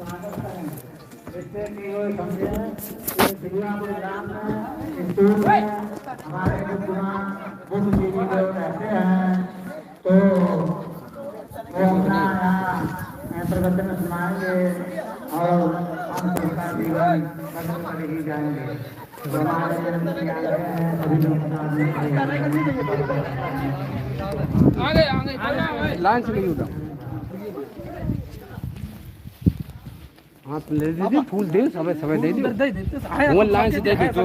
इससे कि वो समझे कि दुनिया के ग्राम में इंदौर में हमारे बुद्ध जी लोग रहते हैं, तो वो अपना यहाँ प्रवचन सुनाएंगे और हम सबका जीवन बदल कर ही जाएंगे। तो हमारे जन्म की आगे हैं सभी लोग आगे आगे लाइन से नहीं उठा। हाँ तो ले दीजिए फूल दे समय समय दे दीजिए वो लाइन से दे दीजिए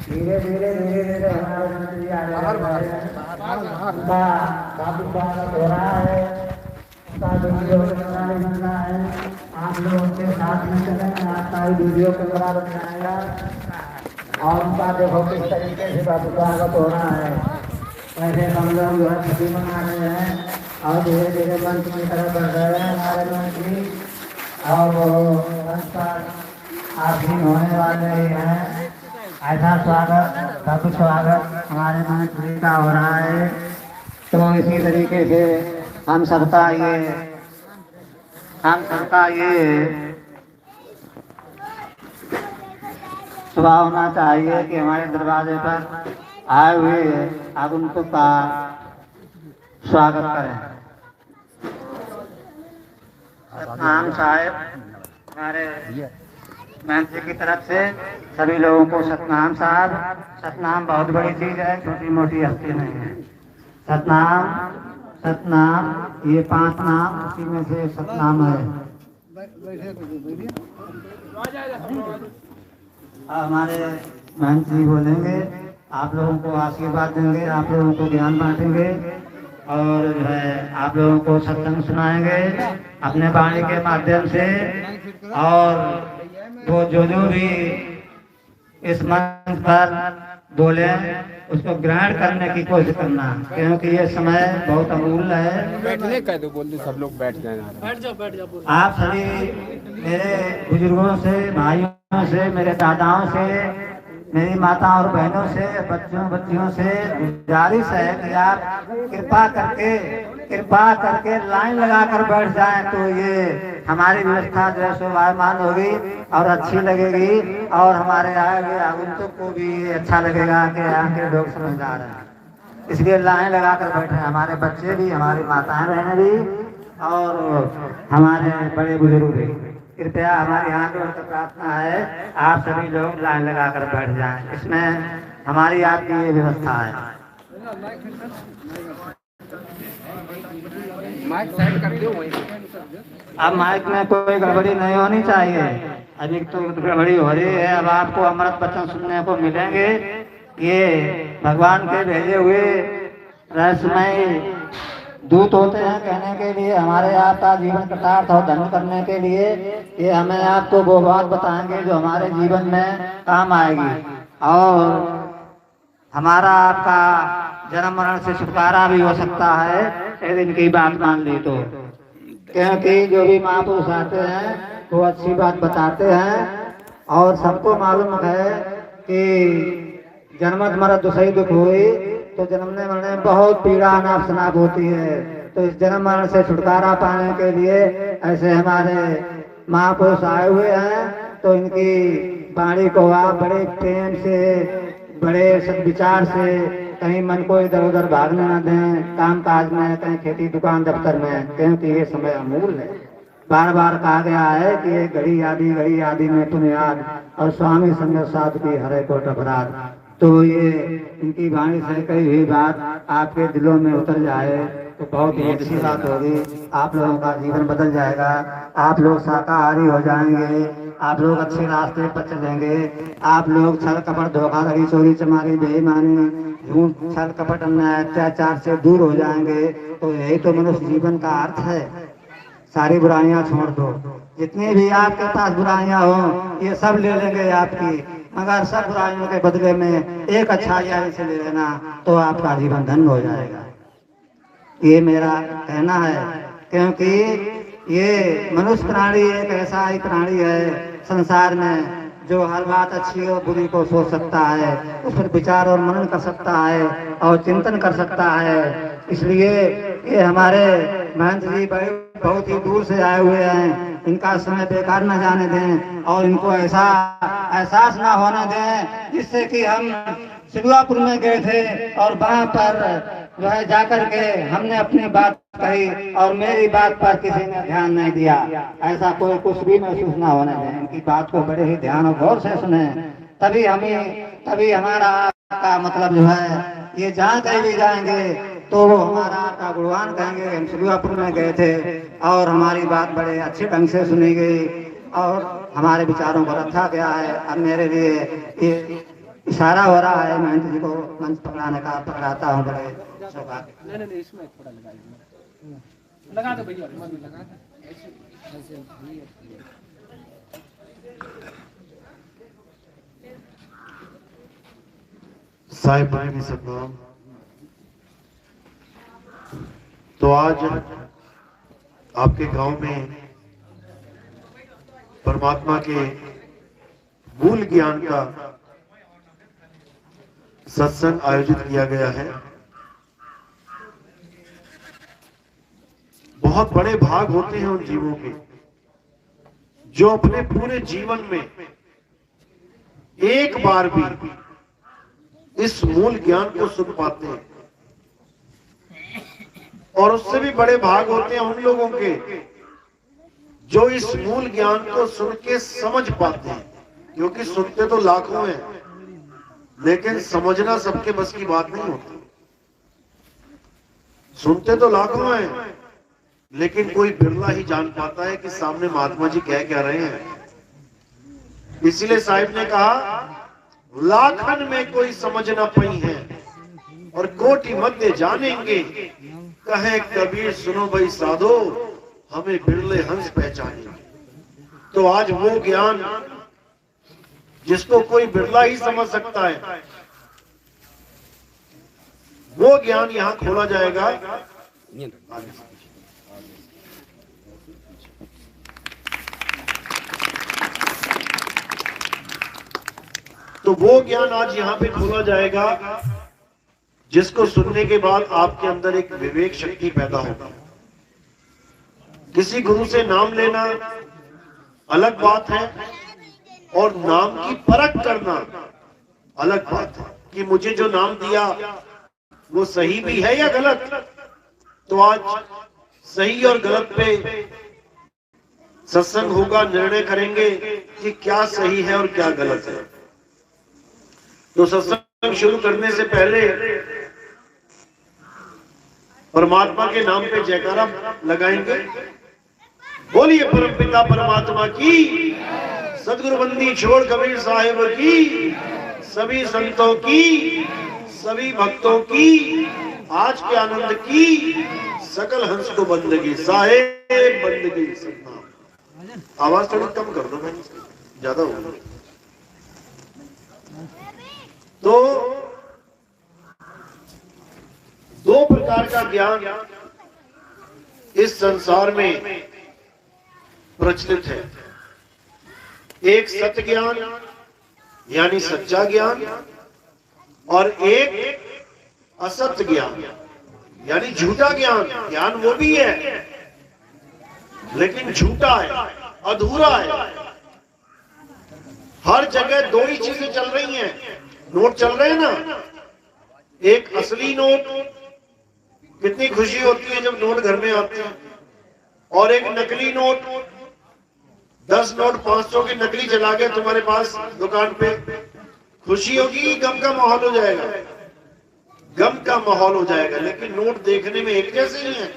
धीरे धीरे धीरे धीरे हमारे काफी स्वागत हो रहा है। वीडियो कैमरा बनना है, आप लोगों के साथ में चलेंगे, आपका वीडियो कैमरा बन जाएगा और उनका देखो किस तरीके से काफी स्वागत हो रहा है। वैसे हम लोग जो है छुट्टी मना रहे हैं और धीरे धीरे मंच की तरफ बढ़ रहे हैं। हमारे मंत्री और संस्कार आसीन होने वाले हैं। ऐसा स्वागत काफी स्वागत हमारे मंत्री का हो रहा है। तो इसी तरीके से हम सबका ये सुबह होना चाहिए कि हमारे दरवाजे पर आए हुए आगंतुक का स्वागत करें। सतनाम साहेब हमारे मंत्री की तरफ से सभी लोगों को सतनाम साहब। सतनाम बहुत बड़ी चीज है, छोटी मोटी हस्ती नहीं है। सतनाम सतनाम ये 5 नाम, उसी में से सतनाम है। हमारे मंत्री बोलेंगे, आप लोगों को आशीर्वाद देंगे, आप लोगों को ज्ञान बांटेंगे और जो है आप लोगों को सत्संग सुनाएंगे अपने वाणी के माध्यम से। और वो जो भी इस मंच पर बोले उसको ग्रहण करने की कोशिश करना, क्योंकि ये समय बहुत अमूल्य है। बैठने कह दो, बोल दो सब लोग बैठ जाए। बैठ जाओ आप सभी मेरे बुजुर्गों से, भाइयों से, मेरे दादाओं से, मेरी माताओं और बहनों से, बच्चों बच्चियों से गुजारिश है कि आप कृपा करके लाइन लगाकर बैठ जाएं, तो ये हमारी व्यवस्था जो है शोभायमान होगी और अच्छी लगेगी और हमारे आए हुए आगंतुक को भी अच्छा लगेगा कि यहाँ के लोग समझदार हैं। इसलिए लाइन लगाकर बैठे हमारे बच्चे भी, हमारी माताएं बहनें भी और हमारे बड़े बुजुर्ग भी। कृपया हमारे यहाँ की प्रार्थना है आप सभी लोग लाइन लगाकर बैठ जाएं। इसमें हमारी आपकी ये व्यवस्था है। माइक साइड कर दो वहीं। अब माइक में कोई गड़बड़ी नहीं होनी चाहिए। अभी तो गड़बड़ी हो रही है। अब आपको अमृत वचन सुनने को मिलेंगे। ये भगवान के भेजे हुए रहस्यमय दूत होते हैं कहने के लिए, हमारे आपका जीवन कृतार्थ और धन्य करने के लिए। ये हमें आपको वो बात बताएंगे जो हमारे जीवन में काम आएगी और हमारा आपका जन्म मरण से छुटकारा भी हो सकता है यदि इनकी बात मान ली तो। क्योंकि जो भी महापुरुष आते हैं वो अच्छी बात बताते हैं और सबको मालूम है कि जन्मत मरत दुसई दुख हुई, तो जन्मने मरने में बहुत पीड़ा अनाप शनाप होती है। तो इस जन्म मरण से छुटकारा पाने के लिए ऐसे हमारे महापुरुष आए हुए हैं। तो इनकी वाणी को आप बड़े प्रेम से, बड़े सद्विचार से, कहीं मन को इधर उधर भागने न दें, काम काज में, कहीं खेती दुकान दफ्तर में, क्योंकि ये समय अमूल्य है। बार बार कहा गया है कि ये घड़ी आदि में पुण्याद और स्वामी संग साधु की हरे कोट अपराध। तो ये इनकी वाणी से कही हुई बात आपके दिलों में उतर जाए तो बहुत ही अच्छी बात होगी। आप लोगों का जीवन बदल जाएगा, आप लोग शाकाहारी हो जाएंगे, आप लोग अच्छे रास्ते पर चलेंगे, आप लोग छल कपट धोखाधड़ी चोरी चमारी बेईमानी झूठ छल कपट अन्याय अत्याचार से दूर हो जाएंगे। तो यही तो मनुष्य जीवन का अर्थ है। सारी बुराइयां छोड़ दो, जितनी भी आपके पास बुराइयां हो ये सब ले लेंगे आपकी, मगर सब बुराइयों के बदले में एक अच्छाई से ले लेना तो आपका जीवन धन्य हो जाएगा। ये मेरा कहना है, क्योंकि ये मनुष्य प्राणी एक ऐसा ही प्राणी है संसार में जो हर बात अच्छी और बुरी को सोच सकता है, उस पर विचार और मनन कर सकता है और चिंतन कर सकता है। इसलिए ये हमारे महंत जी बहुत ही दूर से आए हुए हैं, इनका समय बेकार न जाने दें और इनको ऐसा एहसास न होने दें जिससे कि हम सिलवापुर में गए थे और वहाँ पर जो है जाकर के हमने अपनी बात कही और मेरी बात पर किसी ने ध्यान नहीं दिया। ऐसा कोई कुछ भी महसूस ना होने दें, इनकी बात को बड़े ही ध्यान और गौर से सुने, तभी हमारा आपका मतलब जो है ये जहाँ कहीं भी जाएंगे तो वो हमारा आपका गुणगान कहेंगे। हम सिलवापुर में गए थे और हमारी बात बड़े अच्छे ढंग से सुनी गई और हमारे विचारों को रखा गया है। अब मेरे लिए ये इशारा हो रहा है महंत जी को मंच पकड़ाने का, पकड़ाता हूँ बड़े सौभाग्य। नहीं इसमें थोड़ा लगा दो भैया, लगा दो ऐसे साहिब बनी सतनाम। तो आज आपके गांव में परमात्मा के मूल ज्ञान का सत्संग आयोजित किया गया है। बहुत बड़े भाग होते हैं उन जीवों के जो अपने पूरे जीवन में एक बार भी इस मूल ज्ञान को सुन पाते हैं, और उससे भी बड़े भाग होते हैं उन लोगों के जो इस मूल ज्ञान को सुन के समझ पाते हैं। क्योंकि सुनते तो लाखों हैं, लेकिन समझना सबके बस की बात नहीं होती। सुनते तो लाखों हैं, लेकिन कोई बिरला ही जान पाता है कि सामने महात्मा जी कह रहे हैं। इसीलिए साहिब ने कहा, लाखन में कोई समझ ना पई है और कोटि मध्य जानेंगे, कहे कबीर सुनो भाई साधो, हमें बिरले हंस पहचानेंगे। तो आज वो ज्ञान जिसको कोई बिरला ही समझ सकता है, वो ज्ञान यहां खोला जाएगा। तो वो ज्ञान आज यहां पे खोला जाएगा जिसको सुनने के बाद आपके अंदर एक विवेक शक्ति पैदा होगी। किसी गुरु से नाम लेना अलग बात है और नाम की परख करना अलग बात है कि मुझे जो नाम दिया वो सही भी है या गलत। तो आज सही और गलत पे सत्संग होगा, निर्णय करेंगे कि क्या सही है और क्या गलत है। तो सत्संग शुरू करने से पहले परमात्मा के नाम पे जयकारा लगाएंगे। बोलिए परमपिता परमात्मा की, सदगुरु बंदी छोड़ कबीर साहिब की, सभी संतों की, सभी भक्तों की, आज के आनंद की, सकल हंस को बंदगी, साहेब बंदगी सतनाम। आवाज थोड़ी कम कर दो, मैंने ज्यादा हो गई। तो दो प्रकार का ज्ञान इस संसार में प्रचलित है। एक सत्य ज्ञान यानी सच्चा ज्ञान, और एक असत्य ज्ञान यानी झूठा ज्ञान। ज्ञान वो भी है लेकिन झूठा है, अधूरा है। हर जगह दो ही चीजें चल रही हैं। नोट चल रहे हैं ना, एक असली नोट, कितनी खुशी होती है जब नोट घर में आते हैं, और एक नकली नोट। 10 नोट 500 की नकली चला गया तुम्हारे पास दुकान पे, खुशी होगी, गम का माहौल हो जाएगा, गम का माहौल हो जाएगा। लेकिन नोट देखने में एक जैसे ही है,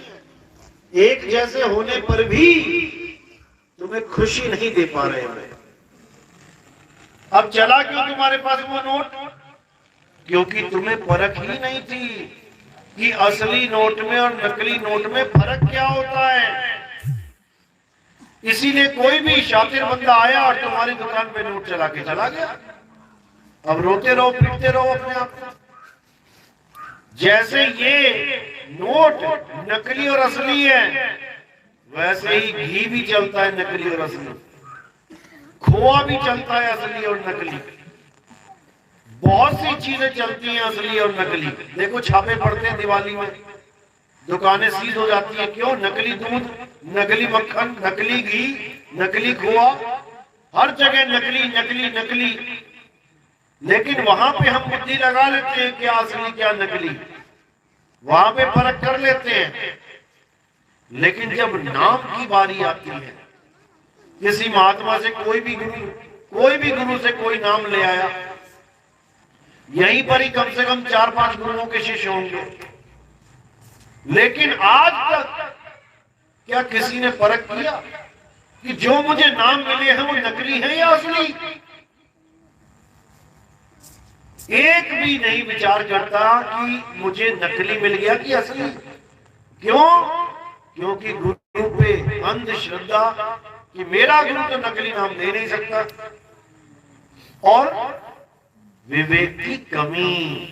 एक जैसे होने पर भी तुम्हें खुशी नहीं दे पा रहे हैं। अब चला क्यों तुम्हारे पास वो नोट? क्योंकि तुम्हें परख ही नहीं थी कि असली नोट में और नकली नोट में फर्क क्या होता है। इसीलिए कोई भी शातिर बंदा आया और तुम्हारी दुकान पे नोट चला के चला गया। अब रोते रहो, पीटते रहो अपने आप को। जैसे ये नोट नकली और असली है, वैसे ही घी भी चलता है नकली और असली, खोआ भी चलता है असली और नकली, बहुत सी चीजें चलती हैं असली और नकली। देखो छापे पड़ते हैं दिवाली में, दुकानें सीज हो जाती है, क्यों? नकली दूध, नकली मक्खन, नकली घी, नकली खोआ, हर जगह नकली नकली नकली। लेकिन वहां पे हम बुद्धि लगा लेते हैं क्या असली क्या नकली, वहां पे फर्क कर लेते हैं। लेकिन जब नाम की बारी आती है, किसी महात्मा से कोई भी गुरु से कोई नाम ले आया, यहीं पर ही कम से कम 4-5 गुरुओं के शिष्य होंगे, लेकिन आज तक क्या किसी ने परख किया कि जो मुझे नाम मिले हैं वो नकली हैं या असली? एक भी नहीं विचार करता कि मुझे नकली मिल गया कि असली। क्यों? क्योंकि गुरु पे अंधश्रद्धा कि मेरा गुरु तो नकली नाम दे नहीं सकता, और विवेक की कमी।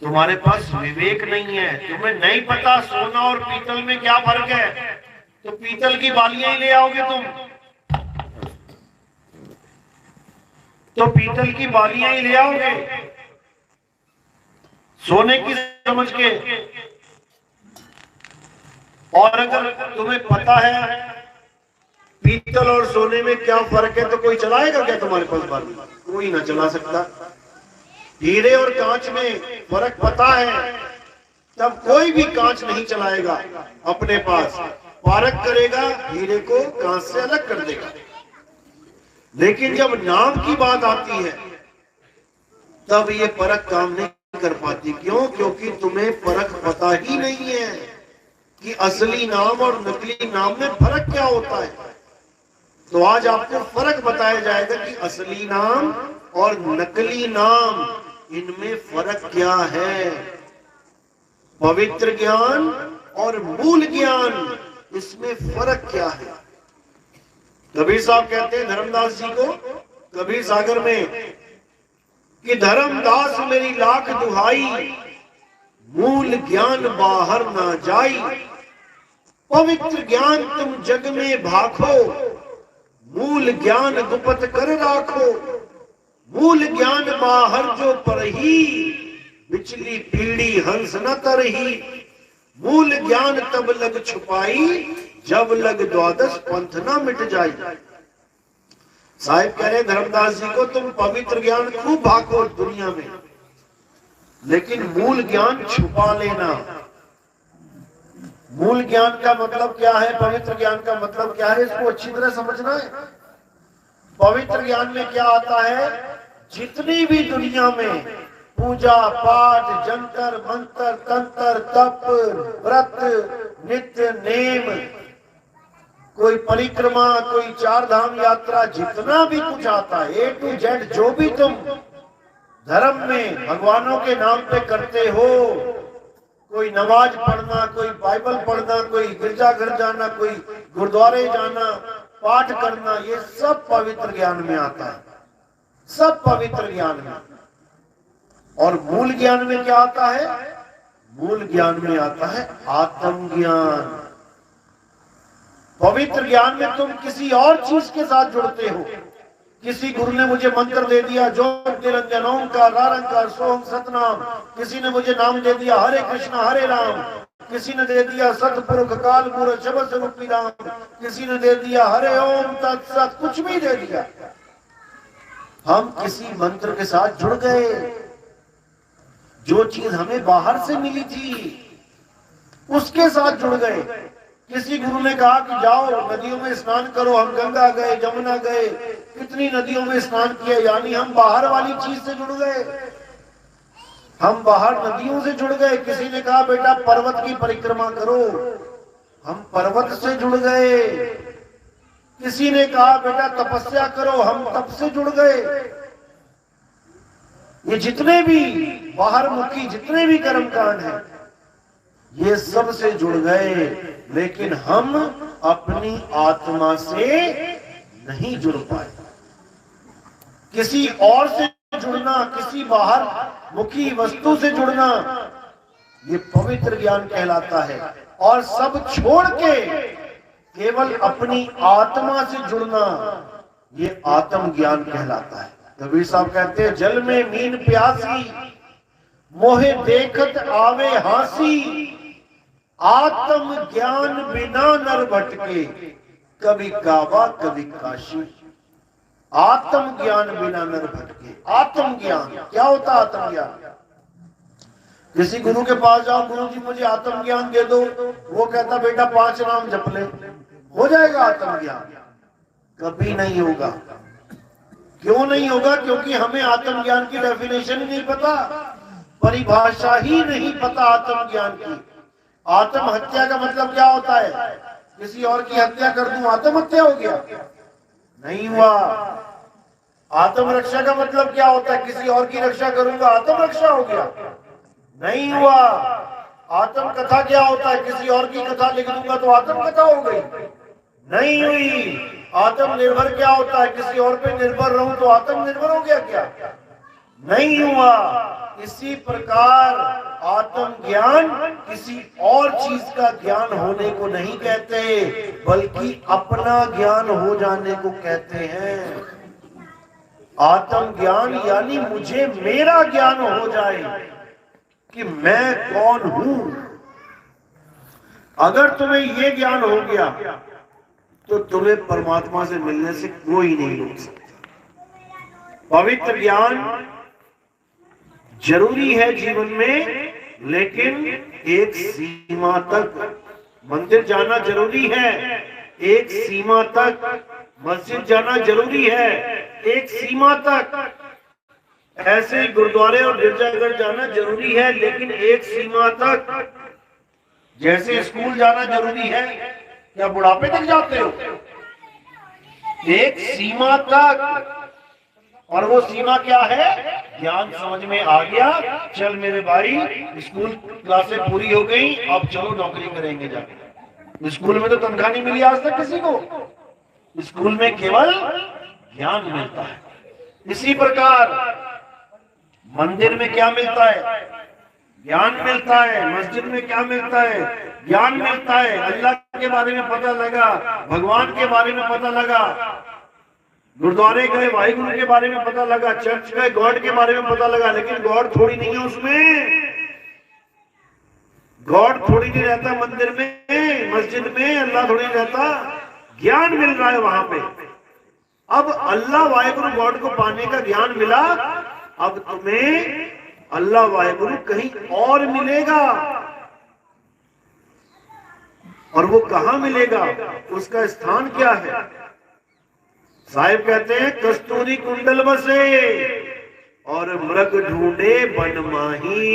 तुम्हारे पास विवेक नहीं है, तुम्हें नहीं पता सोना और पीतल में क्या फर्क है, तो पीतल की बालियां ही ले आओगे तुम, तो पीतल की बालियां ही ले आओगे सोने की समझ के। और अगर तुम्हें पता है पीतल और सोने में क्या फर्क है, तो कोई चलाएगा क्या तुम्हारे पास बाली? कोई ना चला सकता। हीरे और कांच में फर्क पता है, तब कोई भी कांच नहीं चलाएगा अपने पास, पारख करेगा, हीरे को कांच से अलग कर देगा। लेकिन जब नाम की बात आती है, तब ये परख काम नहीं कर पाती। क्यों? क्योंकि तुम्हें परख पता ही नहीं है कि असली नाम और नकली नाम में फर्क क्या होता है। तो आज आपको फर्क बताया जाएगा कि असली नाम और नकली नाम, इनमें फर्क क्या है। पवित्र ज्ञान और मूल ज्ञान, इसमें फर्क क्या है। कबीर साहब कहते हैं धर्मदास जी को कबीर सागर में कि धर्मदास मेरी लाख दुहाई, मूल ज्ञान बाहर ना जाई। पवित्र ज्ञान तुम जग में भाखो, मूल ज्ञान गुप्त कर राखो। मूल ज्ञान बाहर जो परही, बिचली पीढ़ी हंस न तरही। मूल ज्ञान तब लग छुपाई, जब लग द्वादश पंथ न मिट जाई। साहिब कह रहे धर्मदास जी को तुम पवित्र ज्ञान खूब भागो दुनिया में, लेकिन मूल ज्ञान छुपा लेना। मूल ज्ञान का मतलब क्या है, पवित्र ज्ञान का मतलब क्या है, इसको अच्छी तरह समझना है। पवित्र ज्ञान में क्या आता है, जितनी भी दुनिया में पूजा पाठ, जंतर मंत्र, तंत्र, तप, व्रत, नित्य नेम, कोई परिक्रमा, कोई 4 धाम यात्रा, जितना भी कुछ आता है A to Z, जो भी तुम धर्म में भगवानों के नाम पे करते हो, कोई नमाज पढ़ना, कोई बाइबल पढ़ना, कोई गिरजाघर जाना, कोई गुरुद्वारे जाना, पाठ करना, ये सब पवित्र ज्ञान में आता है, सब पवित्र ज्ञान में। और मूल ज्ञान में क्या आता है, मूल ज्ञान में आता है आत्मज्ञान। पवित्र ज्ञान में तुम किसी और चीज के साथ जुड़ते हो। किसी गुरु ने मुझे मंत्र दे दिया, जो निरंजन ओंकार निरंकार सोम सतनाम। किसी ने मुझे नाम दे दिया हरे कृष्णा हरे राम। किसी ने दे दिया सतपुरुष काल पुरुष शब्द स्वरूपी राम। किसी ने दे दिया हरे ओम तत्सत, कुछ भी दे दिया। हम किसी मंत्र के साथ जुड़ गए। जो चीज हमें बाहर से मिली थी उसके साथ जुड़ गए। किसी गुरु ने कहा कि जाओ नदियों में स्नान करो, हम गंगा गए, जमुना गए, कितनी नदियों में स्नान किया, यानी हम बाहर वाली चीज से जुड़ गए, हम बाहर नदियों से जुड़ गए। किसी ने कहा बेटा पर्वत की परिक्रमा करो, हम पर्वत से जुड़ गए। किसी ने कहा बेटा तपस्या करो, हम तप से जुड़ गए। ये जितने भी बाहर मुखी जितने भी कर्मकांड हैं, ये सब से जुड़ गए, लेकिन हम अपनी आत्मा से नहीं जुड़ पाए। किसी और से जुड़ना, किसी बाहर मुखी वस्तु से जुड़ना, ये पवित्र ज्ञान कहलाता है। और सब छोड़ के केवल अपनी आत्मा से जुड़ना, ये आत्म ज्ञान कहलाता है। कबीर साहब कहते हैं, जल में मीन प्यासी, मोहे देखत आवे हासी, आत्म ज्ञान बिना नर भटके, कभी काबा कभी काशी। आत्म ज्ञान बिना नर भटके। आत्म ज्ञान क्या होता है? आत्म ज्ञान, किसी गुरु के पास जाओ, गुरु जी मुझे आत्म ज्ञान दे दो, वो कहता बेटा 5 नाम जप ले, हो जाएगा आत्म ज्ञान? कभी नहीं होगा। क्यों नहीं होगा? क्योंकि हमें आत्म ज्ञान की डेफिनेशन ही नहीं पता, परिभाषा ही नहीं पता आत्म ज्ञान की। आत्म हत्या का मतलब क्या होता है? किसी और की हत्या कर दूं, आत्म हत्या हो गया? नहीं हुआ। आत्म रक्षा का मतलब क्या होता है? किसी और की रक्षा करूंगा, आत्म रक्षा हो गया? नहीं हुआ। आत्म कथा क्या होता है? किसी और की कथा लिख दूंगा तो आत्म कथा हो गई? नहीं हुई। आत्मनिर्भर क्या होता है? किसी और पे निर्भर रहूं तो आत्मनिर्भर हो गया क्या? नहीं हुआ। इसी प्रकार आत्म ज्ञान किसी और चीज का ज्ञान होने को नहीं कहते, बल्कि अपना ज्ञान हो जाने को कहते हैं। आत्म ज्ञान यानी मुझे मेरा ज्ञान हो जाए कि मैं कौन हूं। अगर तुम्हें ये ज्ञान हो गया तो तुम्हें परमात्मा से मिलने से कोई नहीं रोक सकता। पवित्र ज्ञान जरूरी है जीवन में, लेकिन एक सीमा तक। मंदिर जाना जरूरी है, एक सीमा तक। मस्जिद जाना जरूरी है, एक सीमा तक। ऐसे गुरुद्वारे और गिरजाघर जाना जरूरी है, लेकिन एक सीमा तक। जैसे स्कूल जाना जरूरी है, क्या बुढ़ापे तक जाते हो? एक सीमा तक। और वो सीमा क्या है? ज्ञान समझ में आ गया, चल मेरे भाई स्कूल क्लासें पूरी हो गई, अब चलो नौकरी करेंगे जाके। स्कूल में तो तनख्वाह नहीं मिली आज तक किसी को, स्कूल में केवल ज्ञान मिलता है। इसी प्रकार मंदिर में क्या मिलता है? ज्ञान मिलता है। मस्जिद में क्या मिलता है? ज्ञान मिलता है। अल्लाह के बारे में पता लगा, भगवान के बारे में पता लगा, गुरुद्वारे गए वाहिगुरु के बारे में पता लगा, चर्च गए गॉड के बारे में पता लगा। लेकिन गॉड थोड़ी नहीं है उसमें, गॉड थोड़ी नहीं रहता मंदिर में, मस्जिद में अल्लाह थोड़ी नहीं रहता। ज्ञान मिल रहा है वहां पे। अब अल्लाह वाहिगुरु गॉड को पाने का ज्ञान मिला, अब तुम्हें अल्लाह वाहिगुरु कहीं और मिलेगा। और वो कहां मिलेगा? उसका स्थान क्या है? साहिब कहते हैं, कस्तूरी कुंडल बसे और मृग ढूंढे बन माही,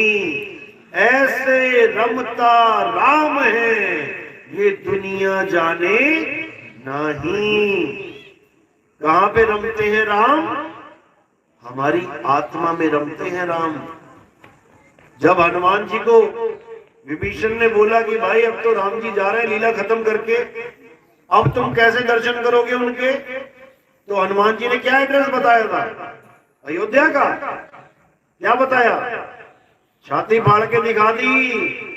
ऐसे रमता राम है ये दुनिया जाने नहीं। कहां पे रमते हैं राम? हमारी आत्मा में रमते हैं राम। जब हनुमान जी को विभीषण ने बोला कि भाई अब तो राम जी जा रहे हैं लीला खत्म करके, अब तुम कैसे दर्शन करोगे उनके? तो हनुमान जी ने क्या एड्रेस बताया था? अयोध्या का। क्या बताया? छाती फाड़ के दिखा दी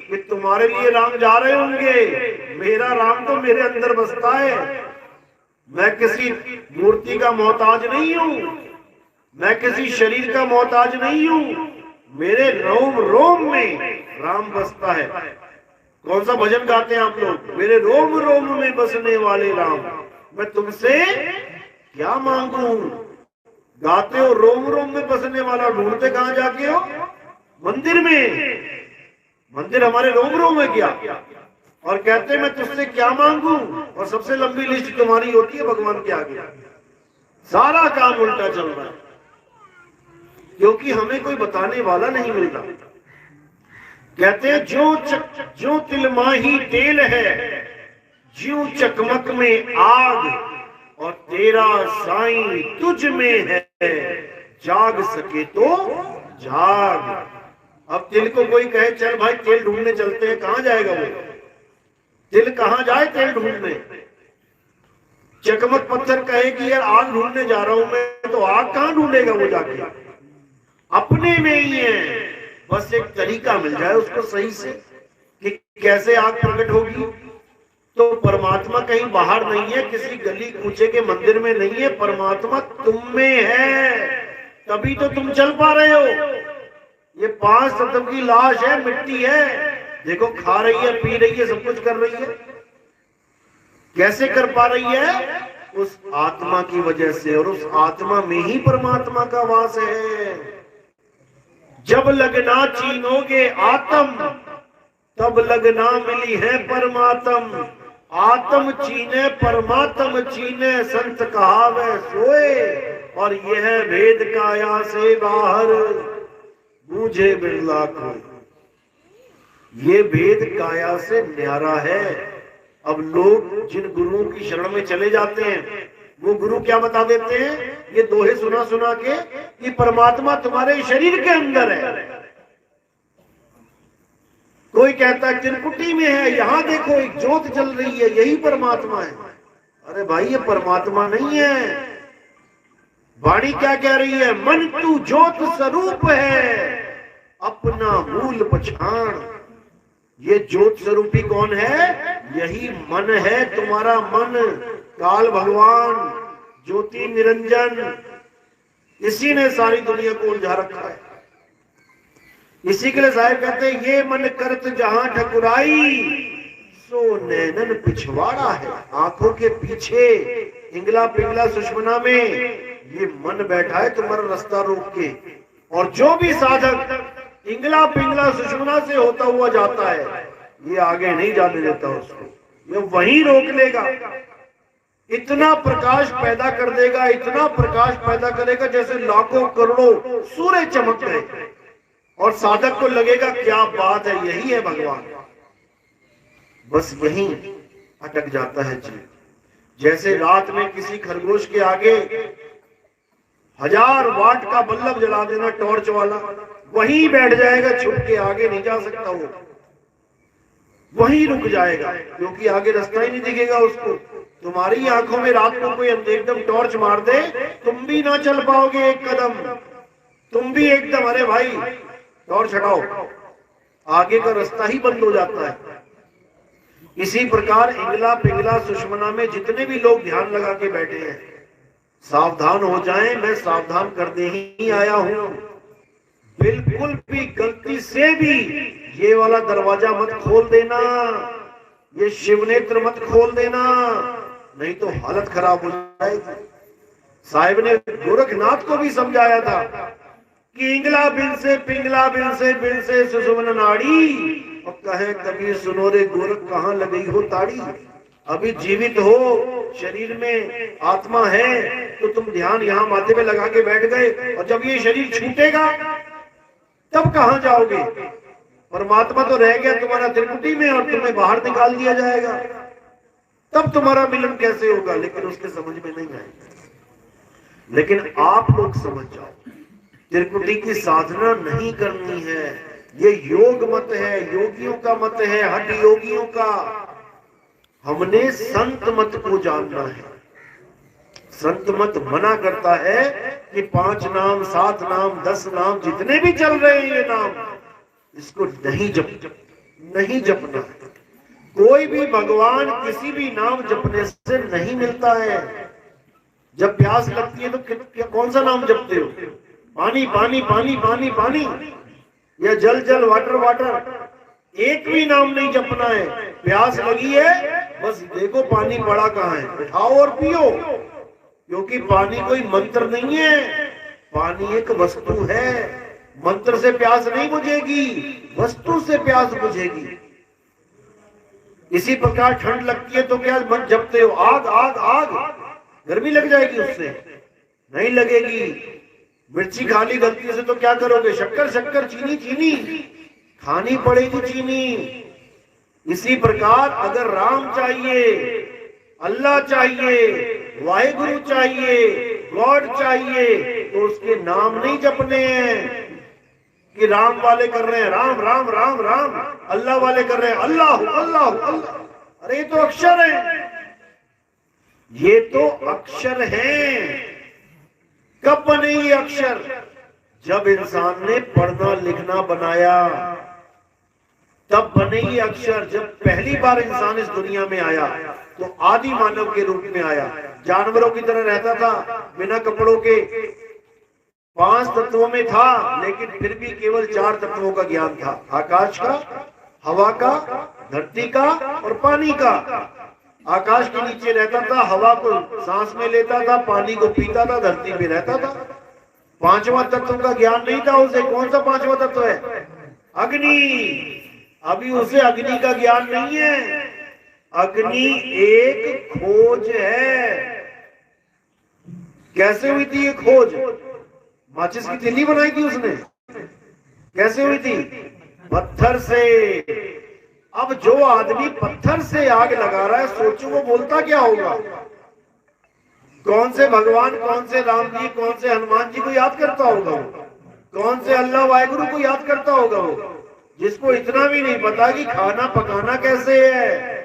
कि तुम्हारे लिए राम जा रहे होंगे, मेरा राम तो मेरे अंदर बसता है। मैं किसी मूर्ति का मोहताज नहीं हूं, मैं किसी शरीर का मोहताज नहीं हूं, मेरे रोम रोम में राम बसता है। कौन सा भजन गाते हैं आप लोग? मेरे रोम रोम में बसने वाले राम, मैं तुमसे क्या मांगू? गाते हो रोम रोम में बसने वाला, ढूंढते कहां जाके हो? मंदिर में। मंदिर हमारे रोम रोम में क्या? और कहते हैं मैं तुझसे क्या मांगू? और सबसे लंबी लिस्ट तुम्हारी होती है भगवान के आगे। सारा काम उल्टा चल रहा है, क्योंकि हमें कोई बताने वाला नहीं मिलता। कहते हैं जो तिलमाही तेल है, ज्यों चकमक में आग, और तेरा साईं तुझ में है, जाग सके तो जाग। अब तिल को कोई कहे चल भाई तेल ढूंढने चलते हैं, कहां जाएगा वो? तिल कहां जाए तेल ढूंढने? चकमक पत्थर कहे कि यार आग ढूंढने जा रहा हूं मैं, तो आग कहां ढूंढेगा वो जाके? अपने में ही है। बस एक तरीका मिल जाए उसको सही से कि कैसे आग प्रकट होगी। तो परमात्मा कहीं बाहर नहीं है, किसी गली कूचे के मंदिर में नहीं है, परमात्मा तुम में है, तभी तो तुम चल पा रहे हो। ये 5 तत्व की लाश है, मिट्टी है, देखो खा रही है, पी रही है, सब कुछ कर रही है। कैसे कर पा रही है? उस आत्मा की वजह से, और उस आत्मा में ही परमात्मा का वास है। जब लगना चीनोगे आत्म, तब लगना मिली है परमात्म। आत्म चीने परमात्म चीने, संत कहावे सोए, और यह भेद काया से बाहर बूझे बिरला को। ये भेद काया से न्यारा है। अब लोग जिन गुरुओं की शरण में चले जाते हैं, वो गुरु क्या बता देते हैं? ये दोहे सुना सुना के कि परमात्मा तुम्हारे शरीर के अंदर है। कोई कहता है त्रिकुटी में है, यहां देखो एक ज्योत जल रही है, यही परमात्मा है। अरे भाई ये परमात्मा नहीं है। वाणी क्या कह रही है? मन तू ज्योत स्वरूप है, अपना मूल पछाण। ये ज्योत स्वरूपी कौन है? यही मन है, तुम्हारा मन। काल भगवान, ज्योति निरंजन, इसी ने सारी दुनिया को उलझा रखा है। इसी के लिए साहिब कहते हैं, ये मन करत जहां ठकुराई, सो नैनन पिछवाड़ा है। आंखों के पीछे इंगला पिंगला सुषमना में ये मन बैठा है तुम्हारा रास्ता रोक के। और जो भी साधक इंगला पिंगला सुषमना से होता हुआ जाता है, ये आगे नहीं जाने देता उसको, ये वहीं रोक लेगा। इतना प्रकाश पैदा कर देगा, इतना प्रकाश पैदा करेगा जैसे लाखों करोड़ों सूर्य चमक गए, और साधक को लगेगा क्या बात है, यही है भगवान। बस यहीं अटक जाता है जीव। जैसे रात में किसी खरगोश के आगे 1000 वाट का बल्ब जला देना, टॉर्च वाला, वहीं बैठ जाएगा, छुप के आगे नहीं जा सकता, वो वहीं रुक जाएगा, क्योंकि आगे रास्ता ही नहीं दिखेगा उसको। तुम्हारी आंखों में रात को कोई एकदम टॉर्च मार दे, तुम भी ना चल पाओगे एक कदम, तुम भी एकदम, अरे भाई टॉर्च हटाओ, आगे का रास्ता ही बंद हो जाता है। इसी प्रकार इंगला पिंगला सुषमना में जितने भी लोग ध्यान लगा के बैठे हैं, सावधान हो जाएं, मैं सावधान करने ही आया हूं। बिल्कुल भी गलती से भी ये वाला दरवाजा मत खोल देना, ये शिवनेत्र मत खोल देना, नहीं तो हालत खराब हो जाएगी। साहिब ने गोरखनाथ को भी समझाया था कि इंगला बिन से पिंगला बिन से सुषुम्ना नाड़ी, और कहे कबीर सुनो रे गोरख कहाँ लगी हो ताड़ी। अभी जीवित हो, शरीर में आत्मा है, तो तुम ध्यान यहाँ माथे पे लगा के बैठ गए, और जब ये शरीर छूटेगा तब कहाँ जाओगे? परमात्मा तो रह गया तुम्हारा त्रिकुटी में, और तुम्हें बाहर निकाल दिया जाएगा, तब तुम्हारा मिलन कैसे होगा? लेकिन उसके समझ में नहीं आएगा। लेकिन आप लोग समझ जाओ, त्रिकुटी की साधना नहीं करनी है, ये योग मत है, योगियों का मत है, हठ योगियों का। हमने संत मत को जानना है। संत मत मना करता है कि 5 नाम 7 नाम 10 नाम जितने भी चल रहे हैं ये नाम, इसको नहीं जपना। कोई भी भगवान किसी भी नाम जपने से नहीं मिलता है। जब प्यास लगती है तो कौन सा नाम जपते हो? पानी पानी पानी पानी पानी, या जल जल वाटर वाटर, एक भी नाम नहीं जपना है। प्यास लगी है, बस देखो पानी पड़ा कहाँ है, उठाओ और पियो, क्योंकि पानी कोई मंत्र नहीं है, पानी एक वस्तु है। मंत्र से प्यास नहीं बुझेगी, वस्तु से प्यास बुझेगी। इसी प्रकार ठंड लगती है तो क्या मत जपते हो? आग आग आग, गर्मी लग जाएगी उससे? नहीं लगेगी। मिर्ची खा ली गलती से तो क्या करोगे? शक्कर शक्कर, चीनी चीनी, खानी पड़ेगी चीनी। इसी प्रकार अगर राम चाहिए, अल्लाह चाहिए, वाहिगुरु चाहिए, गॉड चाहिए, तो उसके नाम नहीं जपने हैं कि राम वाले कर रहे हैं राम राम राम राम, अल्लाह वाले कर रहे हैं अल्लाह अल्लाह अल्लाह। अरे ये तो अक्षर है, ये तो अक्षर है। कब बने ये अक्षर? जब इंसान ने पढ़ना लिखना बनाया तब बने ये अक्षर। जब पहली बार इंसान इस दुनिया में आया तो आदि मानव के रूप में आया, जानवरों की तरह रहता था, बिना कपड़ों के, 5 तत्वों में था, लेकिन फिर भी केवल 4 तत्वों का ज्ञान था, आकाश का, हवा का, धरती का और पानी का। आकाश के नीचे रहता था, हवा को सांस में लेता था, पानी को पीता था, धरती पे रहता था। 5वां तत्व का ज्ञान नहीं था उसे। कौन सा 5वां तत्व है? अग्नि। अभी उसे अग्नि का ज्ञान नहीं है। अग्नि एक खोज है। कैसे हुई थी ये खोज? माचिस की तिल्ली बनाई थी उसने। कैसे हुई थी? पत्थर से। अब जो आदमी पत्थर से आग लगा रहा है, सोचो वो बोलता क्या होगा? कौन से भगवान, कौन से राम जी, कौन से हनुमान जी को याद करता होगा वो? कौन से अल्लाह वाहिगुरु को याद करता होगा वो? जिसको इतना भी नहीं पता कि खाना पकाना कैसे है,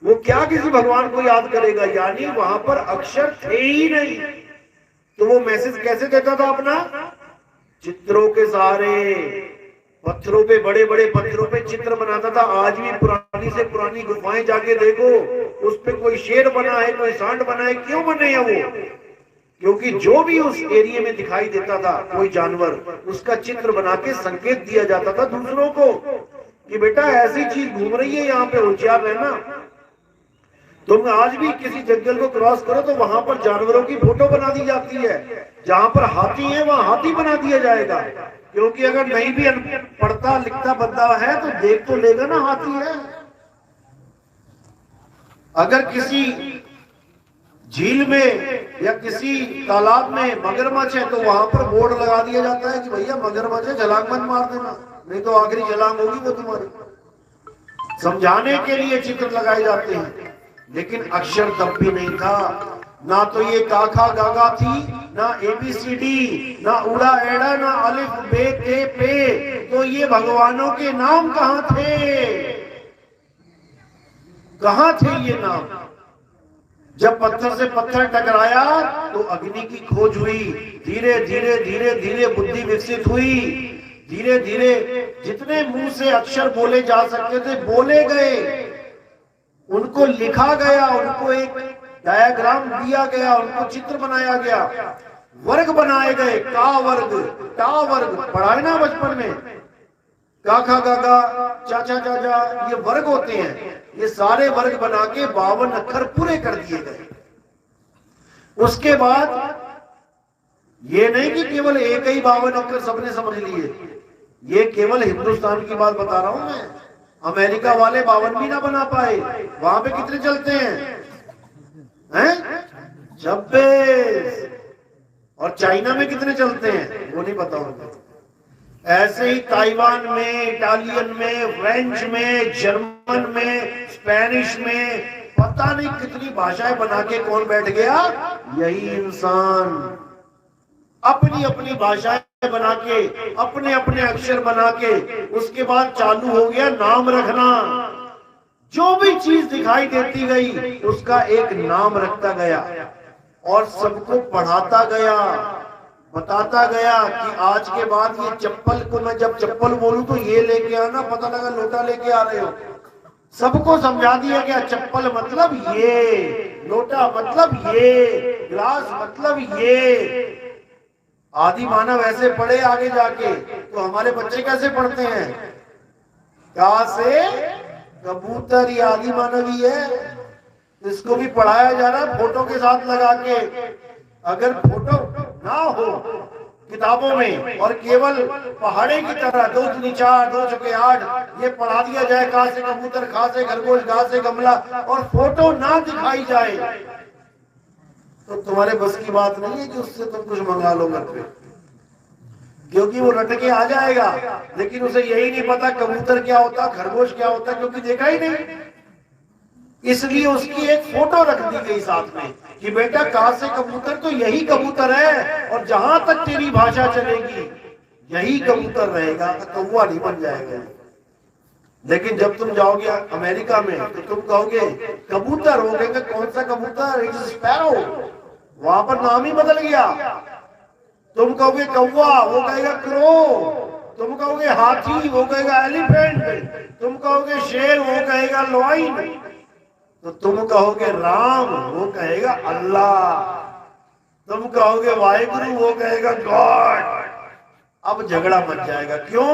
वो क्या किसी भगवान को याद करेगा? यानी वहां पर अक्षर थे ही नहीं, तो वो मैसेज कैसे देता था अपना? चित्रों के सहारे। पत्थरों पे, बड़े बड़े पत्थरों पे चित्र बनाता था। आज भी पुरानी से पुरानी गुफाएं जाके देखो, उस पे कोई शेर बना है, कोई सांड बना है। क्यों बने हैं वो? क्योंकि जो भी उस एरिया में दिखाई देता था कोई जानवर, उसका चित्र बना के संकेत दिया जाता था दूसरों को कि बेटा ऐसी चीज घूम रही है, यहाँ पे होशियार रहना। तुम आज भी किसी जंगल को क्रॉस करो तो वहां पर जानवरों की फोटो बना दी जाती है। जहां पर हाथी है वहां हाथी बना दिया जाएगा, क्योंकि अगर नहीं भी पढ़ता लिखता बंदा है तो देख तो लेगा ना हाथी है। अगर किसी झील में या किसी तालाब में मगरमच्छ है तो वहां पर बोर्ड लगा दिया जाता है कि भैया मगरमच्छ है, छलांग मत मार देना, नहीं तो आखिरी छलांग होगी वो तुम्हारी। समझाने के लिए चित्र लगाए जाते हैं। लेकिन अक्षर तब भी नहीं था। ना तो ये काखा गागा थी, ना ABCD, ना उड़ा एड़ा, ना अलिफ बे ते पे। तो ये भगवानों के नाम कहां थे? कहां थे ये नाम? जब पत्थर से पत्थर टकराया तो अग्नि की खोज हुई। धीरे धीरे धीरे धीरे बुद्धि विकसित हुई। धीरे धीरे जितने मुंह से अक्षर बोले जा सकते थे बोले गए, उनको लिखा गया, उनको एक डायग्राम दिया गया, उनको चित्र बनाया गया, वर्ग बनाए गए। का वर्ग, टा वर्ग पढ़ाए ना बचपन में, का खा गा गा, चा चा चा चा, ये वर्ग होते हैं। ये सारे वर्ग बना के 52 अक्षर पूरे कर दिए गए। उसके बाद ये नहीं कि केवल एक ही 52 अक्षर सबने समझ लिए। ये केवल हिंदुस्तान की बात बता रहा हूं मैं। अमेरिका वाले 52 भी ना बना पाए। वहां पे कितने चलते हैं? 26। और चाइना में कितने चलते हैं वो नहीं पता होगा। ऐसे ही ताइवान में, इटालियन में, फ्रेंच में, जर्मन में, स्पेनिश में, पता नहीं कितनी भाषाएं बना के कौन बैठ गया? यही इंसान। अपनी अपनी भाषाएं बना के, अपने अपने अक्षर बना के, उसके बाद चालू हो गया नाम रखना। जो भी चीज दिखाई देती गई उसका एक नाम रखता गया और सबको पढ़ाता गया, बताता गया कि आज के बाद ये चप्पल को मैं जब चप्पल बोलूं तो ये लेके आना, पता लगा लोटा लेके आ रहे हो। सबको समझा दिया गया चप्पल मतलब ये, लोटा मतलब ये, ग्लास मतलब ये। आदि मानव ऐसे पढ़े आगे जाके, तो हमारे बच्चे कैसे पढ़ते हैं? कहां से? कबूतर ही आदि मानव ही है। इसको भी पढ़ाया जा रहा है फोटो के साथ लगा के। अगर फोटो ना हो किताबों में और केवल पहाड़े की तरह 2 दूनी 4 2 चौके 8 ये पढ़ा दिया जाए, का से कबूतर, खा से खरगोश, गा से गमला, और फोटो ना दिखाई जाए, तो तुम्हारे बस की बात नहीं है कि उससे तुम कुछ मंगा लो घर पे, क्योंकि वो रट के आ जाएगा। लेकिन उसे यही नहीं पता कबूतर क्या होता, खरगोश क्या होता, क्योंकि देखा ही नहीं। इसलिए उसकी एक फोटो रख दी गई साथ में कि बेटा कहां से कबूतर, तो यही कबूतर है, और जहां तक तेरी भाषा चलेगी यही कबूतर रहेगा, कौवा नहीं बन जाएगा। लेकिन जब तुम जाओगे अमेरिका में तो तुम कहोगे कबूतर, हो गए कौन सा कबूतर? It is sparrow. वहां पर नाम ही बदल गया। तुम कहोगे कौवा, वो कहेगा क्रो। तुम कहोगे हाथी, वो कहेगा एलिफेंट। तुम कहोगे शेर, वो कहेगा लॉइन। तो तुम कहोगे राम, वो कहेगा अल्लाह। तुम कहोगे वाहिगुरु, वो कहेगा गॉड। अब झगड़ा मच जाएगा। क्यों?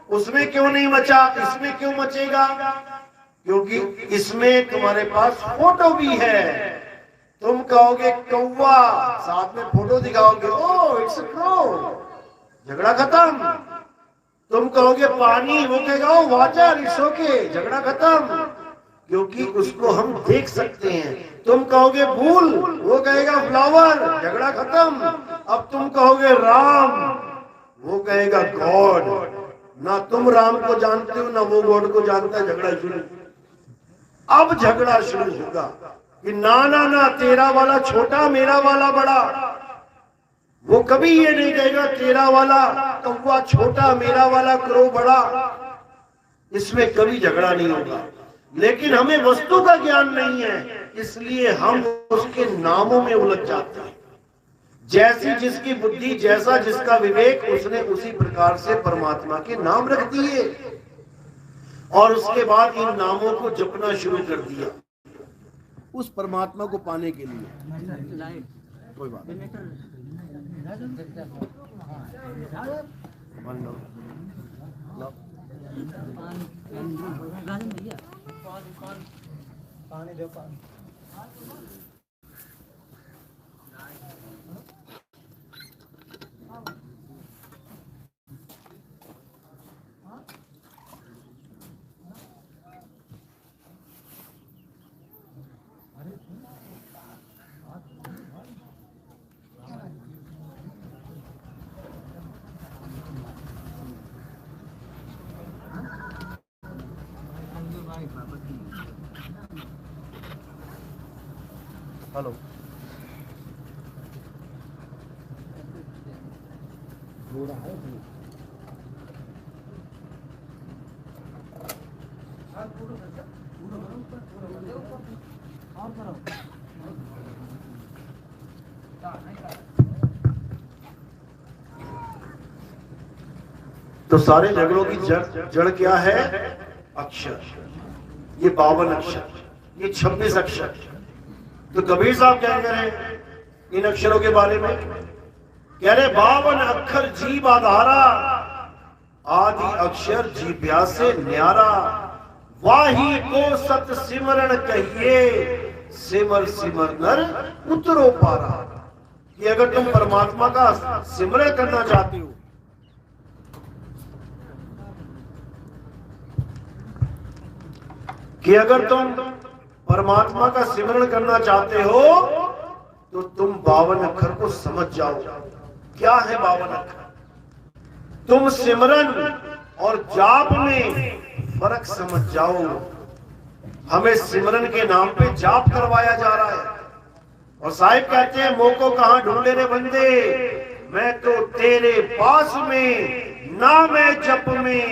उसमें क्यों नहीं मचा, इसमें क्यों मचेगा? क्योंकि इसमें तुम्हारे पास फोटो भी है। तुम कहोगे कौवा, साथ में फोटो दिखाओगे, ओ इट्स अ क्रो, झगड़ा खत्म। तुम कहोगे पानी, वो कहेगा ओ वाटर, इट्स ओके, झगड़ा खत्म, क्योंकि उसको हम देख सकते हैं। तुम कहोगे फूल, वो कहेगा फ्लावर, झगड़ा खत्म। अब तुम कहोगे राम, वो कहेगा गॉड। ना तुम राम को जानते हो, ना वो गॉड को जानता है, झगड़ा शुरू। अब झगड़ा शुरू होगा कि ना ना ना, तेरा वाला छोटा, मेरा वाला बड़ा। वो कभी ये नहीं कहेगा तेरा वाला कौवा छोटा, मेरा वाला क्रो बड़ा। इसमें कभी झगड़ा नहीं होगा। लेकिन हमें वस्तु का ज्ञान नहीं है, इसलिए हम उसके नामों में उलझ जाते हैं। जैसी जिसकी बुद्धि, जैसा जिसका विवेक, उसने उसी प्रकार से परमात्मा के नाम रख दिए और उसके बाद इन नामों को जपना शुरू कर दिया उस परमात्मा को पाने के लिए। कोई बात पानी दो, पानी। हेलो, तो सारे झगड़ों की जड़ क्या है? अक्षर। ये 52 अक्षर, ये 26 अक्षर। तो कबीर साहब क्या कह रहे हैं इन अक्षरों के बारे में? कह रहे 52 अक्षर जीव आधारा, आदि अक्षर जीव्या से न्यारा। वाही को सत सिमरण कहिए, सिमर सिमर नर उतरो पारा। कि अगर तुम परमात्मा का सिमरण करना चाहते हो, कि अगर तुम परमात्मा का सिमरण करना चाहते हो तो तुम 52 अक्षर को समझ जाओ। क्या है 52 अक्षर? तुम सिमरन और जाप में फर्क समझ जाओ। हमें सिमरन के नाम पे जाप करवाया जा रहा है और साहिब कहते हैं मोह को कहां ढूंढे रे बंदे, मैं तो तेरे पास में, ना मैं जप में,